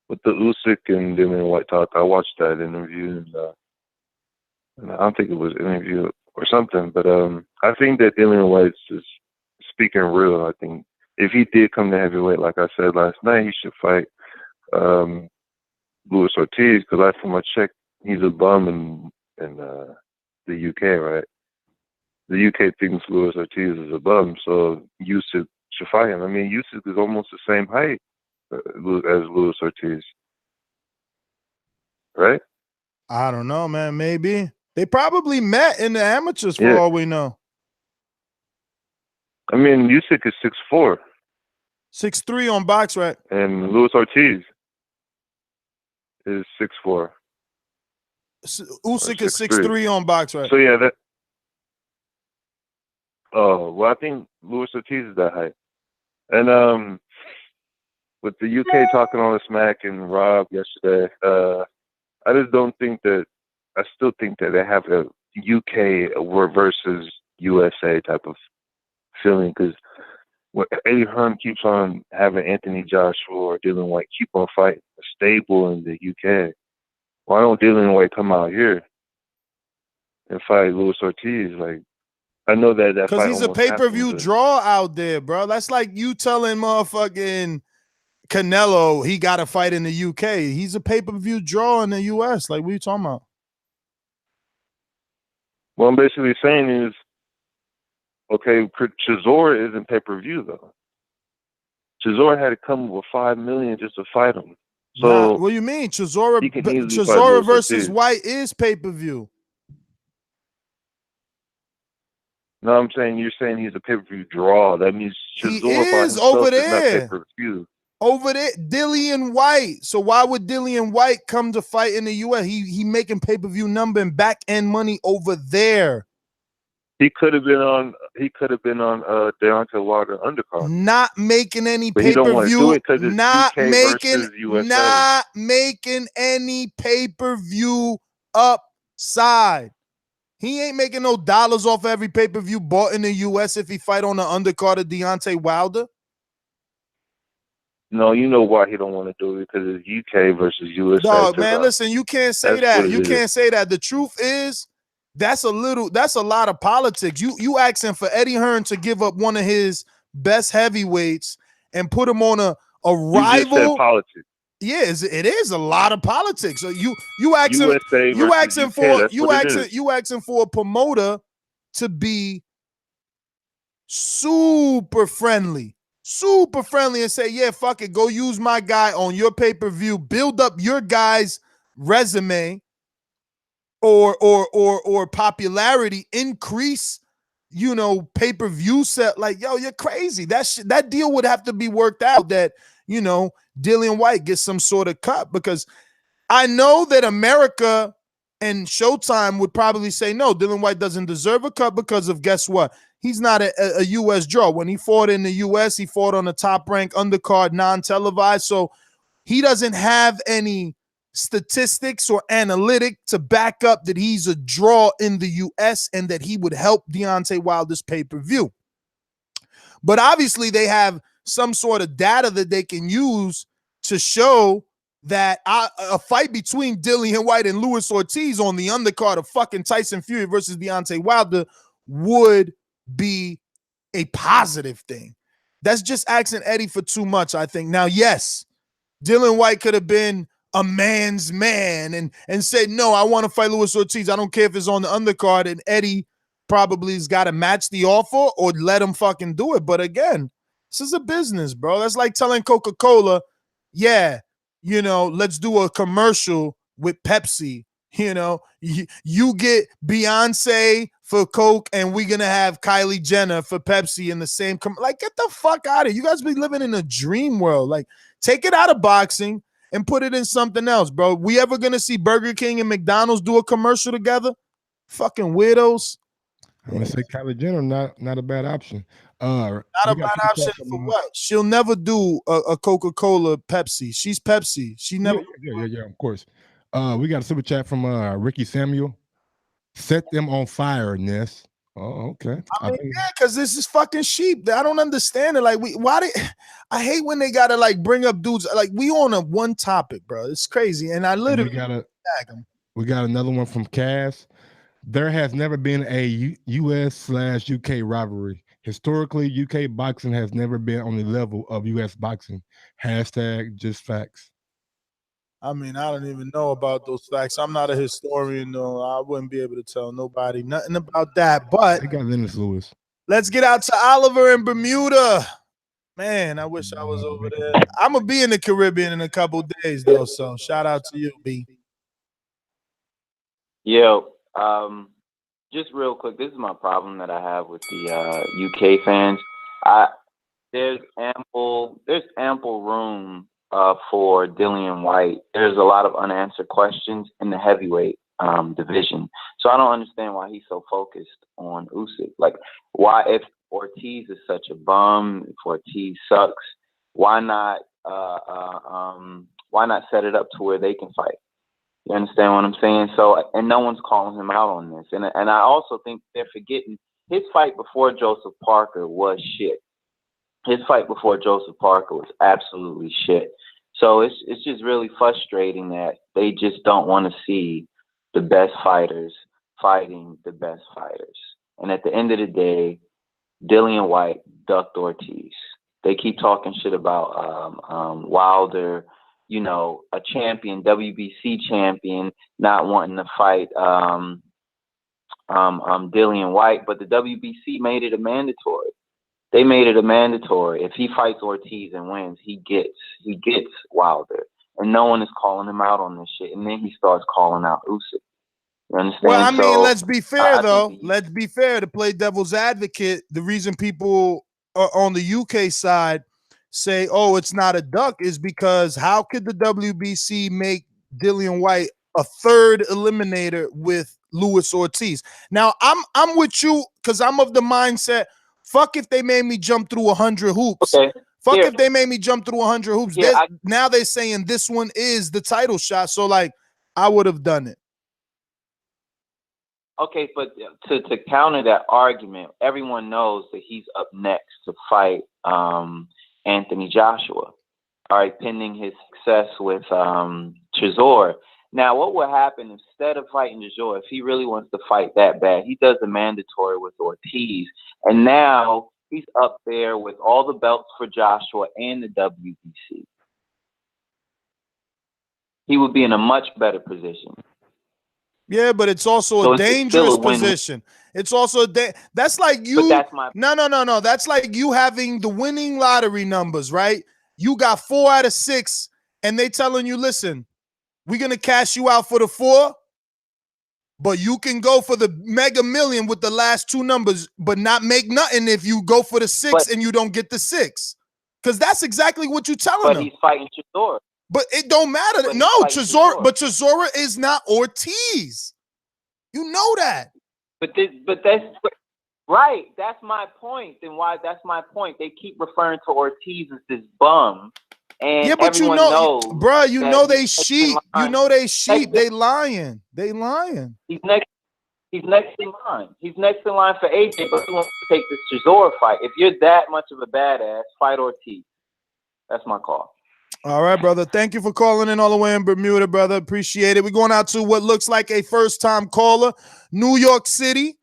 With the Usyk and Dillian Whyte talk, I watched that interview, and I don't think it was an interview or something, but I think that Dillian Whyte's is speaking real. I think if he did come to heavyweight, like I said last night, he should fight Luis Ortiz, because last time I checked, he's a bum in the UK, right? The UK thinks Luis Ortiz is a bum, so Usyk should fight him. I mean, Usyk is almost the same height as Luis Ortiz, right?
I don't know, man. Maybe they probably met in the amateurs for all we know.
I mean, Usyk is 6'4",
6'3" on box, right?
and Luis Ortiz is 6'4".
Usyk is 6'3" on box, right?
So yeah, that. Oh well, I think Luis Ortiz is that height, and with the UK talking all the smack and Rob yesterday, I just don't think that. I still think that they have a UK versus USA type of feeling, because Eddie Hearn keeps on having Anthony Joshua or Dillian Whyte keep on fighting stable in the UK. Why don't Dillian Whyte come out here and fight Luis Ortiz? Like, I know that
because he's a pay-per-view draw out there, bro. That's like you telling motherfucking Canelo he got to fight in the UK. He's a pay-per-view draw in the US. Like, what are you talking about?
What I'm basically saying is, okay, Chisora isn't pay-per-view though. Chisora had to come with $5 million just to fight him.
Nah,
So
what do you mean? Chisora
he can easily fight
Chisora
Lewis
versus
Ortiz.
White is pay-per-view.
No, I'm saying you're saying he's a pay-per-view draw. That means
He
Chisora by
is over
himself is not
there.
pay-per-view.
Over there, Dillian Whyte. So why would Dillian Whyte come to fight in the US? He making pay-per-view number and back end money over there.
He could have been on Deontay Wilder undercard.
Not making any
But he don't want to do
pay-per-view.
it because it's
Not
UK
making
versus USA.
not making any pay-per-view upside. He ain't making no dollars off every pay-per-view bought in the US if he fight on the undercard of Deontay Wilder.
No, you know why he don't want to do it, because it's UK versus USA.
Dog, man, listen, you can't say that. You can't say that. The truth is, that's a lot of politics. You asking for Eddie Hearn to give up one of his best heavyweights and put him on a rival.
You just said politics.
Yeah, it is a lot of politics. So you asking
USA
you
versus
asking
UK,
for
that's what it is.
you asking for a promoter to be super friendly and say, yeah, fuck it, go use my guy on your pay-per-view, build up your guy's resume or popularity, increase, pay-per-view set. Like, yo, you're crazy. That deal would have to be worked out, that, Dillian Whyte gets some sort of cut, because I know that America and Showtime would probably say, no, Dillian Whyte doesn't deserve a cut because of, guess what? He's not a U.S. draw. When he fought in the U.S., he fought on a top-ranked undercard, non-televised. So he doesn't have any statistics or analytic to back up that he's a draw in the U.S. and that he would help Deontay Wilder's pay-per-view. But obviously they have some sort of data that they can use to show that a fight between Dillian Whyte and Luis Ortiz on the undercard of fucking Tyson Fury versus Deontay Wilder would be a positive thing. That's just asking Eddie for too much, I think. Now, yes, Dillian Whyte could have been a man's man and said, no, I want to fight Luis Ortiz. I don't care if it's on the undercard, and Eddie probably has got to match the offer or let him fucking do it. But again, this is a business, bro. That's like telling Coca-Cola, yeah, let's do a commercial with Pepsi. You get Beyonce for Coke, and we're going to have Kylie Jenner for Pepsi in the same. Like, get the fuck out of here. You guys be living in a dream world. Like, take it out of boxing and put it in something else, bro. We ever going to see Burger King and McDonald's do a commercial together? Fucking weirdos.
I'm going to say Kylie Jenner, not a bad option.
Not a bad option for what? She'll never do a Coca-Cola Pepsi. She's Pepsi. She never.
Yeah, of course. We got a super chat from Ricky Samuel. Set them on fire, Ness. Oh, okay.
I mean, yeah, because this is fucking sheep. I don't understand it. Like, I hate when they gotta like bring up dudes. Like, we on a one topic, bro. It's crazy. And I literally tag them.
We got another one from Cass. There has never been a US/UK rivalry. Historically, UK boxing has never been on the level of US boxing. # just facts.
I mean, I don't even know about those facts. I'm not a historian, though. I wouldn't be able to tell nobody nothing about that. But
they got Lennox Lewis.
Let's get out to Oliver in Bermuda. Man, I wish I was over there. I'm going to be in the Caribbean in a couple days, though. So shout out to you, B.
Yo, just real quick, this is my problem that I have with the UK fans. There's ample room for Dillian Whyte. There's a lot of unanswered questions in the heavyweight division. So I don't understand why he's so focused on Usyk. Like, why, if Ortiz is such a bum, if Ortiz sucks, why not set it up to where they can fight? You understand what I'm saying? So, and no one's calling him out on this. And I also think they're forgetting his fight before Joseph Parker was shit. His fight before Joseph Parker was absolutely shit. So it's just really frustrating that they just don't want to see the best fighters fighting the best fighters. And at the end of the day, Dillian Whyte ducked Ortiz. They keep talking shit about Wilder, a champion, WBC champion, not wanting to fight Dillian Whyte, but the WBC made it a mandatory. They made it a mandatory. If he fights Ortiz and wins, he gets Wilder. and no one is calling him out on this shit. And then he starts calling out Usyk. You understand?
Well, I mean,
So,
let's be fair, though. Let's be fair. To play devil's advocate, the reason people on the UK side say, oh, it's not a duck, is because how could the WBC make Dillian Whyte a third eliminator with Luis Ortiz? Now, I'm with you because I'm of the mindset, fuck if they made me jump through 100 hoops.
Okay.
Fuck if they made me jump through 100 hoops.
Yeah,
now they're saying this one is the title shot. So, like, I would have done it.
Okay, but to counter that argument, everyone knows that he's up next to fight Anthony Joshua. All right, pending his success with Chisora. Now, what will happen instead of fighting Chisora, if he really wants to fight that bad, he does the mandatory with Ortiz, and now he's up there with all the belts for Joshua and the WBC. He would be in a much better position.
Yeah, but it's also a dangerous position. It's also that's like you.
But that's my
no. That's like you having the winning lottery numbers, right? You got 4 out of 6, and they telling you, listen, we're gonna cash you out for the 4, but you can go for the mega million with the last 2 numbers, but not make nothing if you go for the 6 and you don't get the 6. Because that's exactly what you're telling them.
But he's fighting Chisora.
But it don't matter.
But
no, Chisora. But Chisora is not Ortiz. You know that.
But that's right. That's my point. Then why? That's my point. They keep referring to Ortiz as this bum, and
yeah, but you know,
knows,
bro. You know they sheep. You know they sheep. They lying. They lying.
He's next. He's next in line. He's next in line for AJ, but he wants to take this Chisora fight. If you're that much of a badass, fight Ortiz. That's my call.
All right, brother. Thank you for calling in all the way in Bermuda, brother. Appreciate it. We're going out to what looks like a first-time caller. New York City,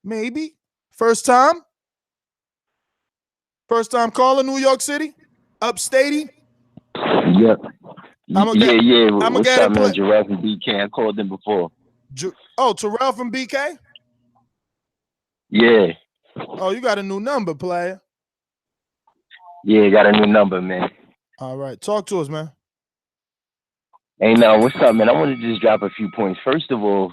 maybe. First time? First-time caller, New York City? Upstatey?
Yep. Yeah. What's up, man? Jarrell from BK. I called him before.
Terrell from BK?
Yeah.
Oh, you got a new number, player.
Yeah, got a new number, man.
All right. Talk to us, man.
Hey, now, what's up, man? I want to just drop a few points. First of all,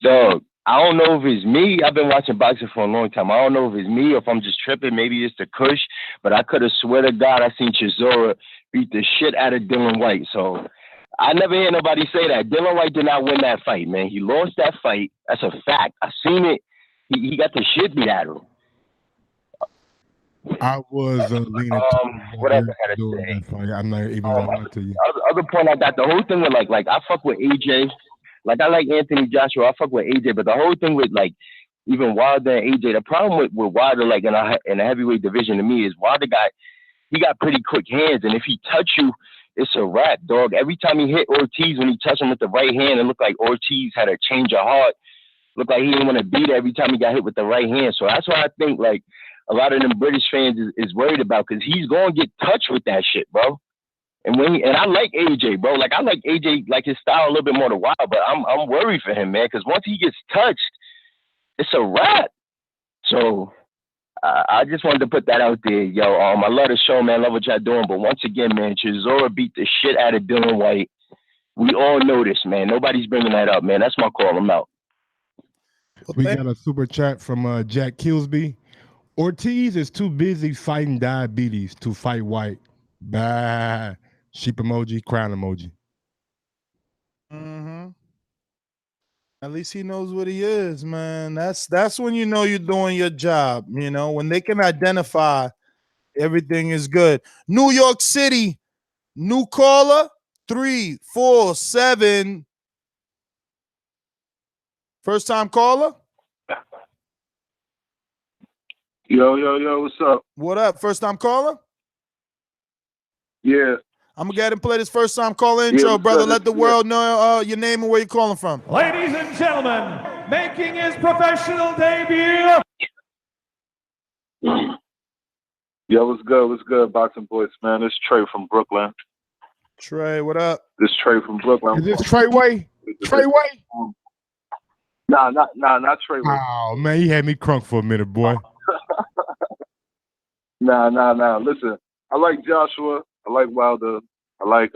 dog, I don't know if it's me. I've been watching boxing for a long time. I don't know if it's me or if I'm just tripping. Maybe it's the Kush, but I could have swear to God I seen Chisora beat the shit out of Dillian Whyte. So I never hear nobody say that. Dillian Whyte did not win that fight, man. He lost that fight. That's a fact. I seen it. He got the shit beat out of him.
I was leaning
what else I gotta say?
I'm not even gonna lie to you.
Other point I got, the whole thing with like I fuck with AJ. Like I like Anthony Joshua. I fuck with AJ, but the whole thing with like even Wilder and AJ, the problem with Wilder like in a heavyweight division to me is Wilder he got pretty quick hands, and if he touch you, it's a wrap, dog. Every time he hit Ortiz, when he touched him with the right hand, it looked like Ortiz had a change of heart. Looked like he didn't want to beat it every time he got hit with the right hand. So that's why I think like a lot of them British fans is worried about, because he's going to get touched with that shit, bro. And I like AJ, bro. Like I like AJ, like his style a little bit more than Wild, but I'm worried for him, man, because once he gets touched, it's a wrap. So I just wanted to put that out there, yo. I love the show, man. Love what y'all doing, but once again, man, Chisora beat the shit out of Dillian Whyte. We all know this, man. Nobody's bringing that up, man. That's my call. I'm out.
We got a super chat from Jack Kilsby. Ortiz is too busy fighting diabetes to fight White. Bah. Sheep emoji, crown emoji.
Mm-hmm. At least he knows what he is, man. That's when you know you're doing your job. You know, when they can identify everything is good. New York City, new caller, 347. First time caller?
Yo, what's up?
What up? First time caller?
Yeah.
I'm gonna get and play this first time caller intro, brother. Let the world know your name and where you're calling from.
Ladies and gentlemen, making his professional debut.
Yo, what's good? What's good, Boxing Voice, man? This is Trey from Brooklyn.
Trey, what up?
This is Trey from Brooklyn.
Is this Trey Way? Trey Way?
Nah, not Trey Way.
Oh, man, you had me crunk for a minute, boy.
Nah. Listen, I like Joshua. I like Wilder. I I like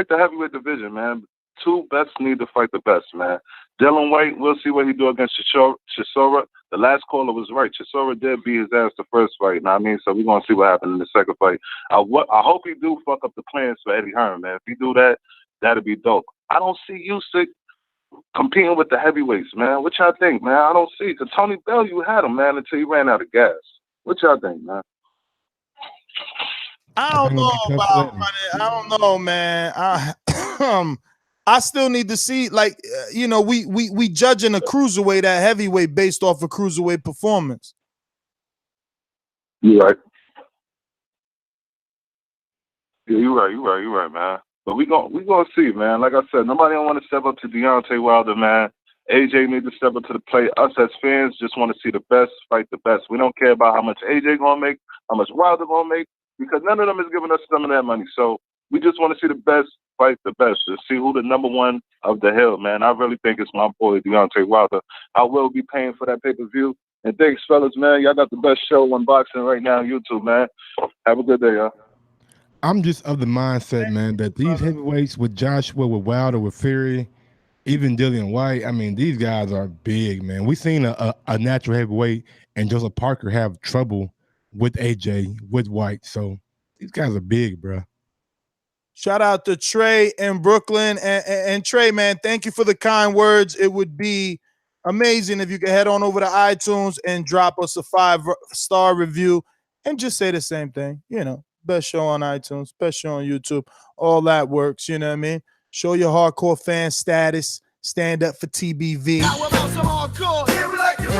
the heavyweight division, man. Two best need to fight the best, man. Dillian Whyte, we'll see what he do against Chisora. The last caller was right. Chisora did beat his ass the first fight, you know what I mean? So we're going to see what happens in the second fight. I hope he do fuck up the plans for Eddie Hearn, man. If he do that, that'd be dope. I don't see Usyk competing with the heavyweights, man. What y'all think, man? I don't see. Because Tony Bellew had him, man, until he ran out of gas. What y'all think, man?
I don't know about running. I don't know, man. I still need to see, like, we judging a cruiserweight at heavyweight based off of cruiserweight performance.
You right. Yeah, you're right, man. But we gonna see, man. Like I said, nobody don't want to step up to Deontay Wilder, man. AJ need to step up to the plate. Us as fans just want to see the best fight the best. We don't care about how much AJ gonna make, how much Wilder gonna make, because none of them is giving us some of that money. So we just want to see the best fight the best, to see who the number one of the hill, man. I really think it's my boy Deontay Wilder. I will be paying for that pay-per-view. And thanks, fellas, man. Y'all got the best show on boxing right now on YouTube, man. Have a good day, y'all.
I'm just of the mindset, man, that these heavyweights with Joshua, with Wilder, with Fury, even Dillian Whyte, I mean, these guys are big, man. We've seen a natural heavyweight and Joseph Parker have trouble with AJ, with White. So these guys are big, bro.
Shout out to Trey in Brooklyn. And Trey, man, thank you for the kind words. It would be amazing if you could head on over to iTunes and drop us a 5-star review and just say the same thing. You know, best show on iTunes, best show on YouTube. All that works, you know what I mean? Show your hardcore fan status. Stand up for TBV. You know what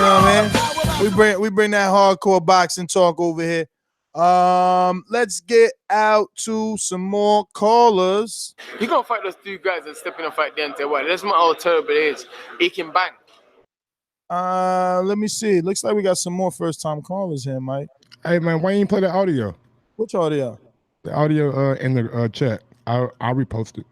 I mean? We bring that hardcore boxing talk over here. Let's get out to some more callers.
You gonna fight those two guys and step in and fight Deontay Wilder. That's how terrible it is. He can bang.
Let me see. Looks like we got some more first-time callers here, Mike.
Hey man, why you ain't play the audio?
Which audio?
The audio in the chat. I'll repost it.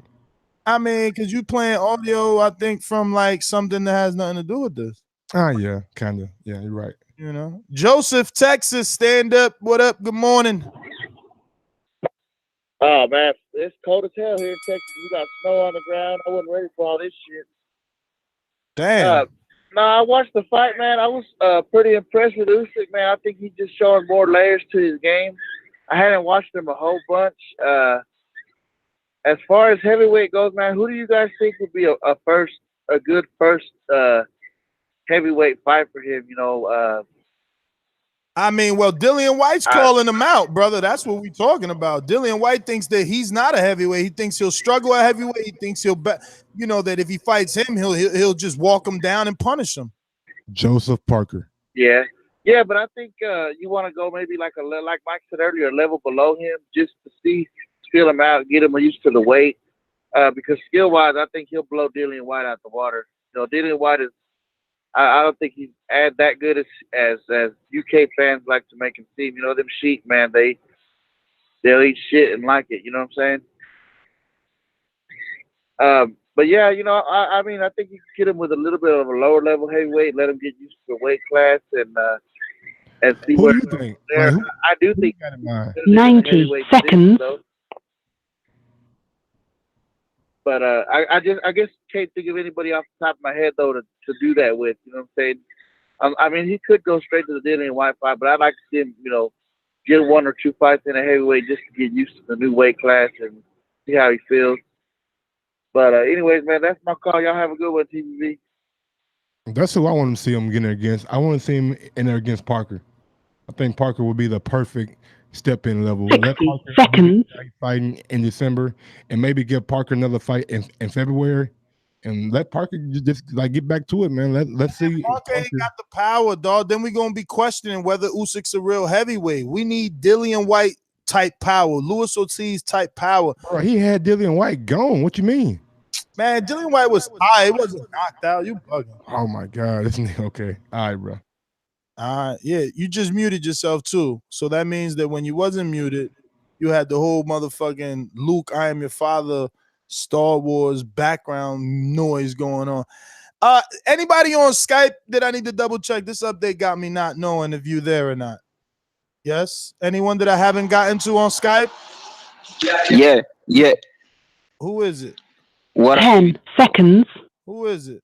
I mean, because you playing audio, I think, from like something that has nothing to do with this.
Ah, yeah, kind of. Yeah, you're right.
You know, Joseph, Texas, stand up. What up? Good morning.
Oh man, it's cold as hell here in Texas. We got snow on the ground. I wasn't ready for all this shit.
Damn.
No, I watched the fight, man. I was pretty impressed with Usyk, man. I think he's just showing more layers to his game. I hadn't watched him a whole bunch. As far as heavyweight goes, man, who do you guys think would be a good first heavyweight fight for him? You know,
I mean, well, Dillian Whyte's calling him out, brother. That's what we're talking about. Dillian Whyte thinks that he's not a heavyweight. He thinks he'll struggle at heavyweight. He thinks that if he fights him, he'll just walk him down and punish him.
Joseph Parker.
Yeah, but I think you want to go maybe like Mike said earlier, a level below him, just to feel him out, get him used to the weight. Because skill-wise, I think he'll blow Dillian Whyte out the water. You know, Dillian Whyte is. I don't think he's that good as UK fans like to make him seem. You know, them sheep, man, they'll eat shit and like it. You know what I'm saying? But yeah, you know, I mean, I think you can get him with a little bit of a lower level heavyweight, let him get used to the weight class, and see
who do you think?
Like, I do think
90 seconds.
But I guess can't think of anybody off the top of my head though to do that with. You know what I'm saying? I mean, he could go straight to the Dillian Whyte fight, but I'd like to see him, you know, get 1 or 2 fights in a heavyweight just to get used to the new weight class and see how he feels. But anyways, man, that's my call. Y'all have a good one, TVV.
That's who I want to see him getting against. I want to see him in there against Parker. I think Parker would be the perfect step-in level.
60 seconds.
Fighting in December, and maybe give Parker another fight in February, and let Parker just like get back to it, man. Let's see.
Parker ain't got the power, dog. Then we're gonna be questioning whether Usyk's a real heavyweight. We need Dillian Whyte type power, Luis Ortiz type power.
Bro, he had Dillian Whyte gone. What you mean?
Man, Dillian Whyte was high. It wasn't knocked out. You bugging.
Oh my God. Okay. All right, bro.
Yeah, you just muted yourself too. So that means that when you wasn't muted, you had the whole motherfucking Luke, I am your father, Star Wars background noise going on. Anybody on Skype that I need to double check? This update got me not knowing if you there or not. Yes? Anyone that I haven't gotten to on Skype?
Yeah.
Who is it?
What?
10 seconds.
Who is it?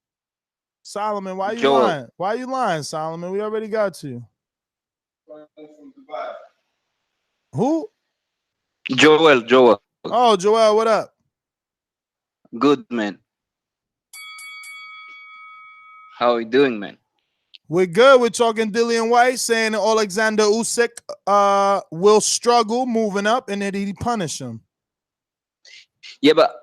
Solomon, why you
Joel.
lying? Why you lying, Solomon? We already got you. Who?
Joel.
Oh, Joel, what up?
Good, man. How are you doing, man?
We're good. We're talking Dillian Whyte saying that Oleksandr Usyk will struggle moving up and that he punish him.
Yeah, but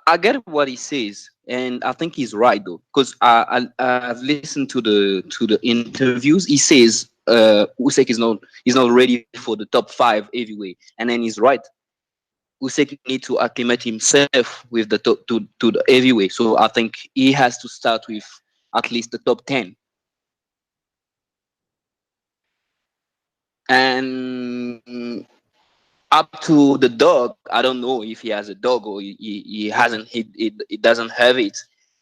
I get what he says, and I think he's right though, because I've listened to the interviews. He says Usyk is not ready for the top 5 heavyweight, and then he's right. Usyk need to acclimate himself with the top to the heavyweight, so I think he has to start with at least the top 10. And up to the dog, I don't know if he has a dog or he hasn't. He doesn't have it,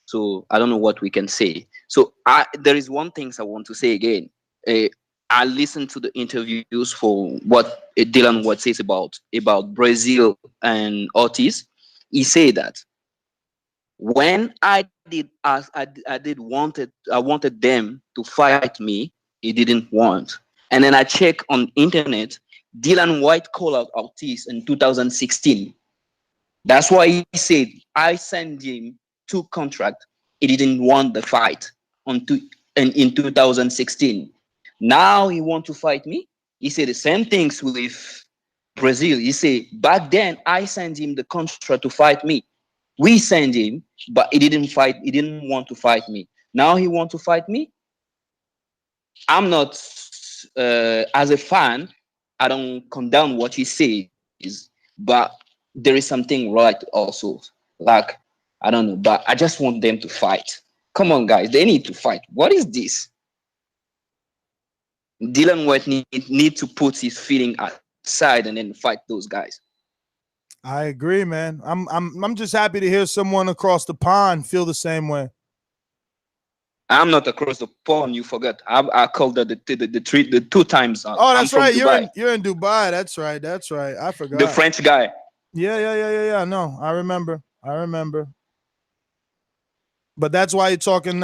so I don't know what we can say. So there is one thing I want to say again. I listened to the interviews for what Dillian Whyte says about Brazil and Ortiz. He said that when I wanted them to fight me, he didn't want. And then I check on internet, Dillian Whyte called out Ortiz in 2016. That's why he said, I sent him 2 contracts. He didn't want the fight in 2016. Now he want to fight me. He said the same things with Brazil. He said, back then I sent him the contract to fight me. We sent him, but he didn't fight. He didn't want to fight me. Now he want to fight me. I'm not, as a fan, I don't condemn what he says, but there is something right also. Like, I don't know, but I just want them to fight. Come on, guys, they need to fight. What is this? Dillian Whyte need to put his feeling aside and then fight those guys.
I agree, man. I'm just happy to hear someone across the pond feel the same way.
I'm not across the pond. You forgot. I called the 2 times.
Oh, that's right.
Dubai.
You're in Dubai. That's right. I forgot.
The French guy.
Yeah. No, I remember. But that's why you're talking.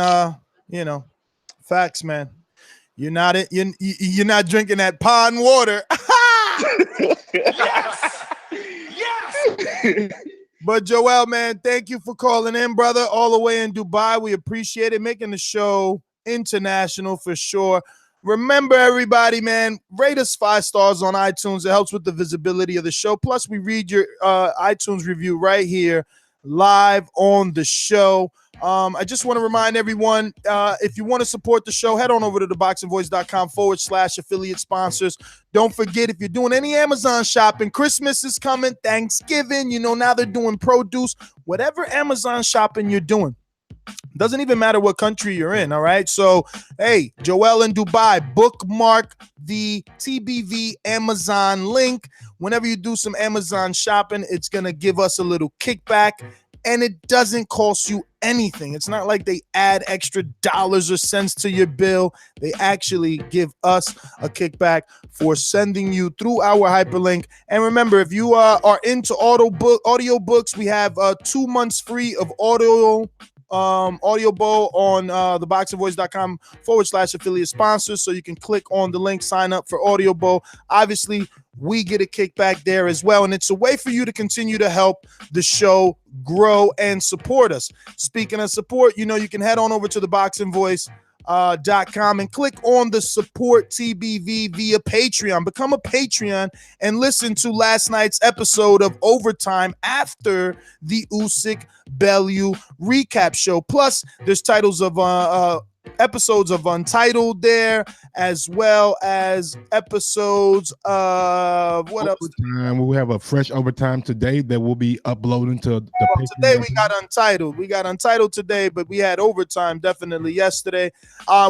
Facts, man. You're not drinking that pond water. Yes. But Joel, man, thank you for calling in, brother, all the way in Dubai. We appreciate it, making the show international for sure. Remember, everybody, man, rate us 5 stars on iTunes. It helps with the visibility of the show. Plus, we read your iTunes review right here live on the show. I just want to remind everyone, if you want to support the show, head on over to ThaBoxingVoice.com/affiliate sponsors. Don't forget, if you're doing any Amazon shopping, Christmas is coming, Thanksgiving, now they're doing produce, whatever Amazon shopping you're doing. Doesn't even matter what country you're in, all right? So, hey, Joel in Dubai, bookmark the TBV Amazon link. Whenever you do some Amazon shopping, it's going to give us a little kickback, and it doesn't cost you anything. It's not like they add extra dollars or cents to your bill. They actually give us a kickback for sending you through our hyperlink. And remember, if you are into audiobooks, we have 2 months free of Audible on ThaBoxingVoice.com/affiliate sponsors. So you can click on the link, sign up for Audible. Obviously, we get a kickback there as well. And it's a way for you to continue to help the show grow and support us. Speaking of support, you can head on over to ThaBoxingVoice.com and click on the support TBV via Patreon. Become a Patreon and listen to last night's episode of Overtime after the Usyk Bellew recap show. Plus, there's titles of episodes of Untitled there, as well as episodes of what else?
We have a fresh Overtime today that will be uploading to the
today. We got Untitled. We got Untitled today, but we had Overtime definitely yesterday.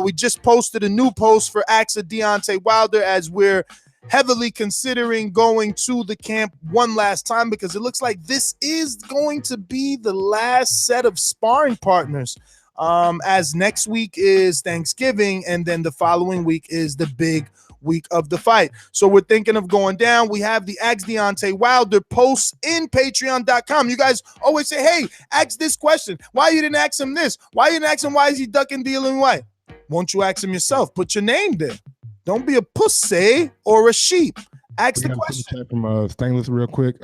We just posted a new post for Axa Deontay Wilder as we're heavily considering going to the camp one last time, because it looks like this is going to be the last set of sparring partners. As next week is Thanksgiving, and then the following week is the big week of the fight. So we're thinking of going down. We have the Ask Deontay Wilder posts in patreon.com. You guys always say, hey, ask this question. Why you didn't ask him this? Why you didn't ask him why is he ducking Dillian Whyte? Won't you ask him yourself? Put your name there. Don't be a pussy or a sheep. Ask the question.
From Stainless real quick.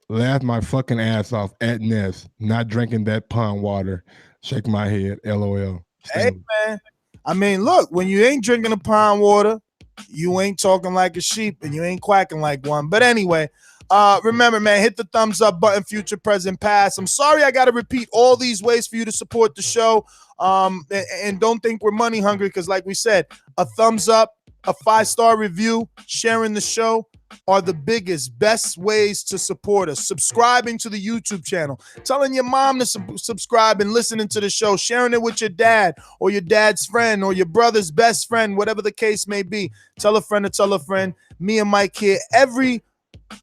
Laugh my fucking ass off at Ness. Not drinking that pond water. Shake my head. LOL.
Hey, man. I mean, look, when you ain't drinking the pond water, you ain't talking like a sheep and you ain't quacking like one. But anyway, remember, man, hit the thumbs up button, future, present, past. I'm sorry I got to repeat all these ways for you to support the show. And don't think we're money hungry because, like we said, a thumbs up, a 5-star review, sharing the show are the biggest, best ways to support us. Subscribing to the YouTube channel, telling your mom to subscribe and listening to the show, sharing it with your dad or your dad's friend or your brother's best friend, whatever the case may be. Tell a friend to tell a friend. Me and Mike here every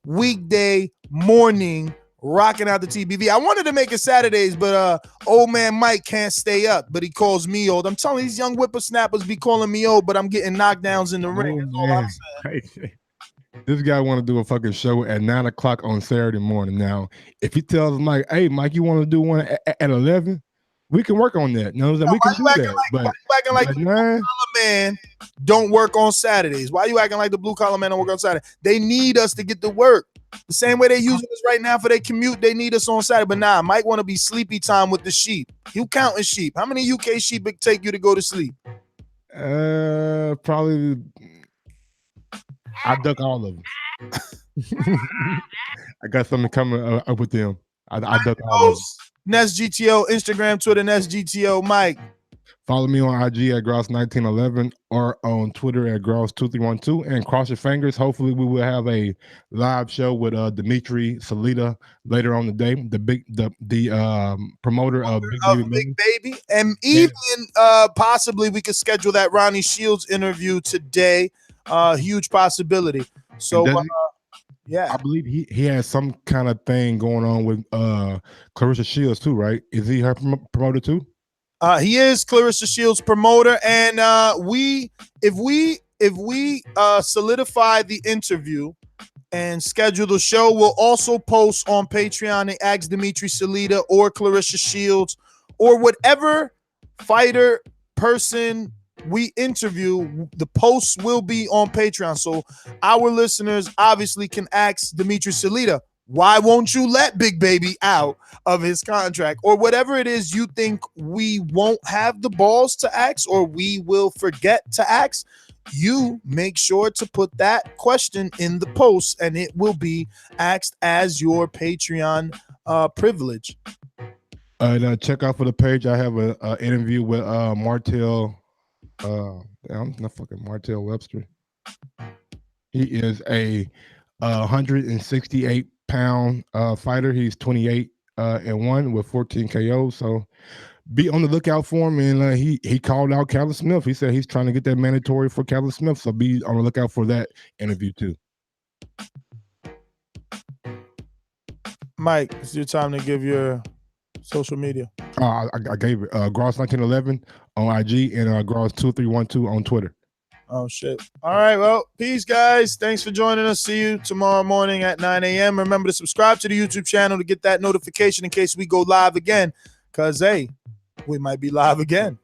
weekday morning rocking out the TBV. I wanted to make it Saturdays, but old man Mike can't stay up, but he calls me old. I'm telling these young whippersnappers be calling me old, but I'm getting knockdowns in the ring. That's all I'm saying.
This guy want to do a fucking show at 9 o'clock on Saturday morning. Now, if he tells Mike, hey, Mike, you want to do one at 11? We can work on that. You know what I'm saying? We can do that.
Why you acting like the blue collar man don't work on Saturdays? Why you acting like the blue collar man don't work on Saturday? They need us to get to work. The same way they using us right now for their commute, they need us on Saturday. But nah, Mike want to be sleepy time with the sheep. You counting sheep. How many UK sheep it take you to go to sleep?
Probably I duck all of them. I got something coming up with them. I duck all of them.
Nest GTO, Instagram, Twitter, Nest GTO, Mike.
Follow me on IG at Gross1911 or on Twitter at Gross2312 and cross your fingers. Hopefully we will have a live show with Dimitri Salita later on the day. The promoter of Big
Baby. And even possibly we could schedule that Ronnie Shields interview today. Huge possibility. So yeah,
I believe he has some kind of thing going on with Clarissa Shields too, right? Is he her promoter too?
He is Clarissa Shields' promoter, and if we solidify the interview and schedule the show, we'll also post on Patreon and ask Dimitri Salita or Clarissa Shields or whatever fighter person we interview. The posts will be on Patreon, so our listeners obviously can ask Dimitri Salita, why won't you let Big Baby out of his contract? Or whatever it is you think we won't have the balls to ask or we will forget to ask, you make sure to put that question in the post and it will be asked as your Patreon privilege.
Check out for the page. I have an interview with Martell. I'm not fucking Martell Webster. He is a 168 pound fighter. He's 28-1 with 14 KOs. So be on the lookout for him. And he called out Callum Smith. He said he's trying to get that mandatory for Callum Smith. So be on the lookout for that interview too.
Mike, it's your time to give your social media.
I gave it Gross1911 on IG and Gross2312 on Twitter.
Oh, shit. All right. Well, peace, guys. Thanks for joining us. See you tomorrow morning at 9 a.m. Remember to subscribe to the YouTube channel to get that notification in case we go live again. Because, hey, we might be live again.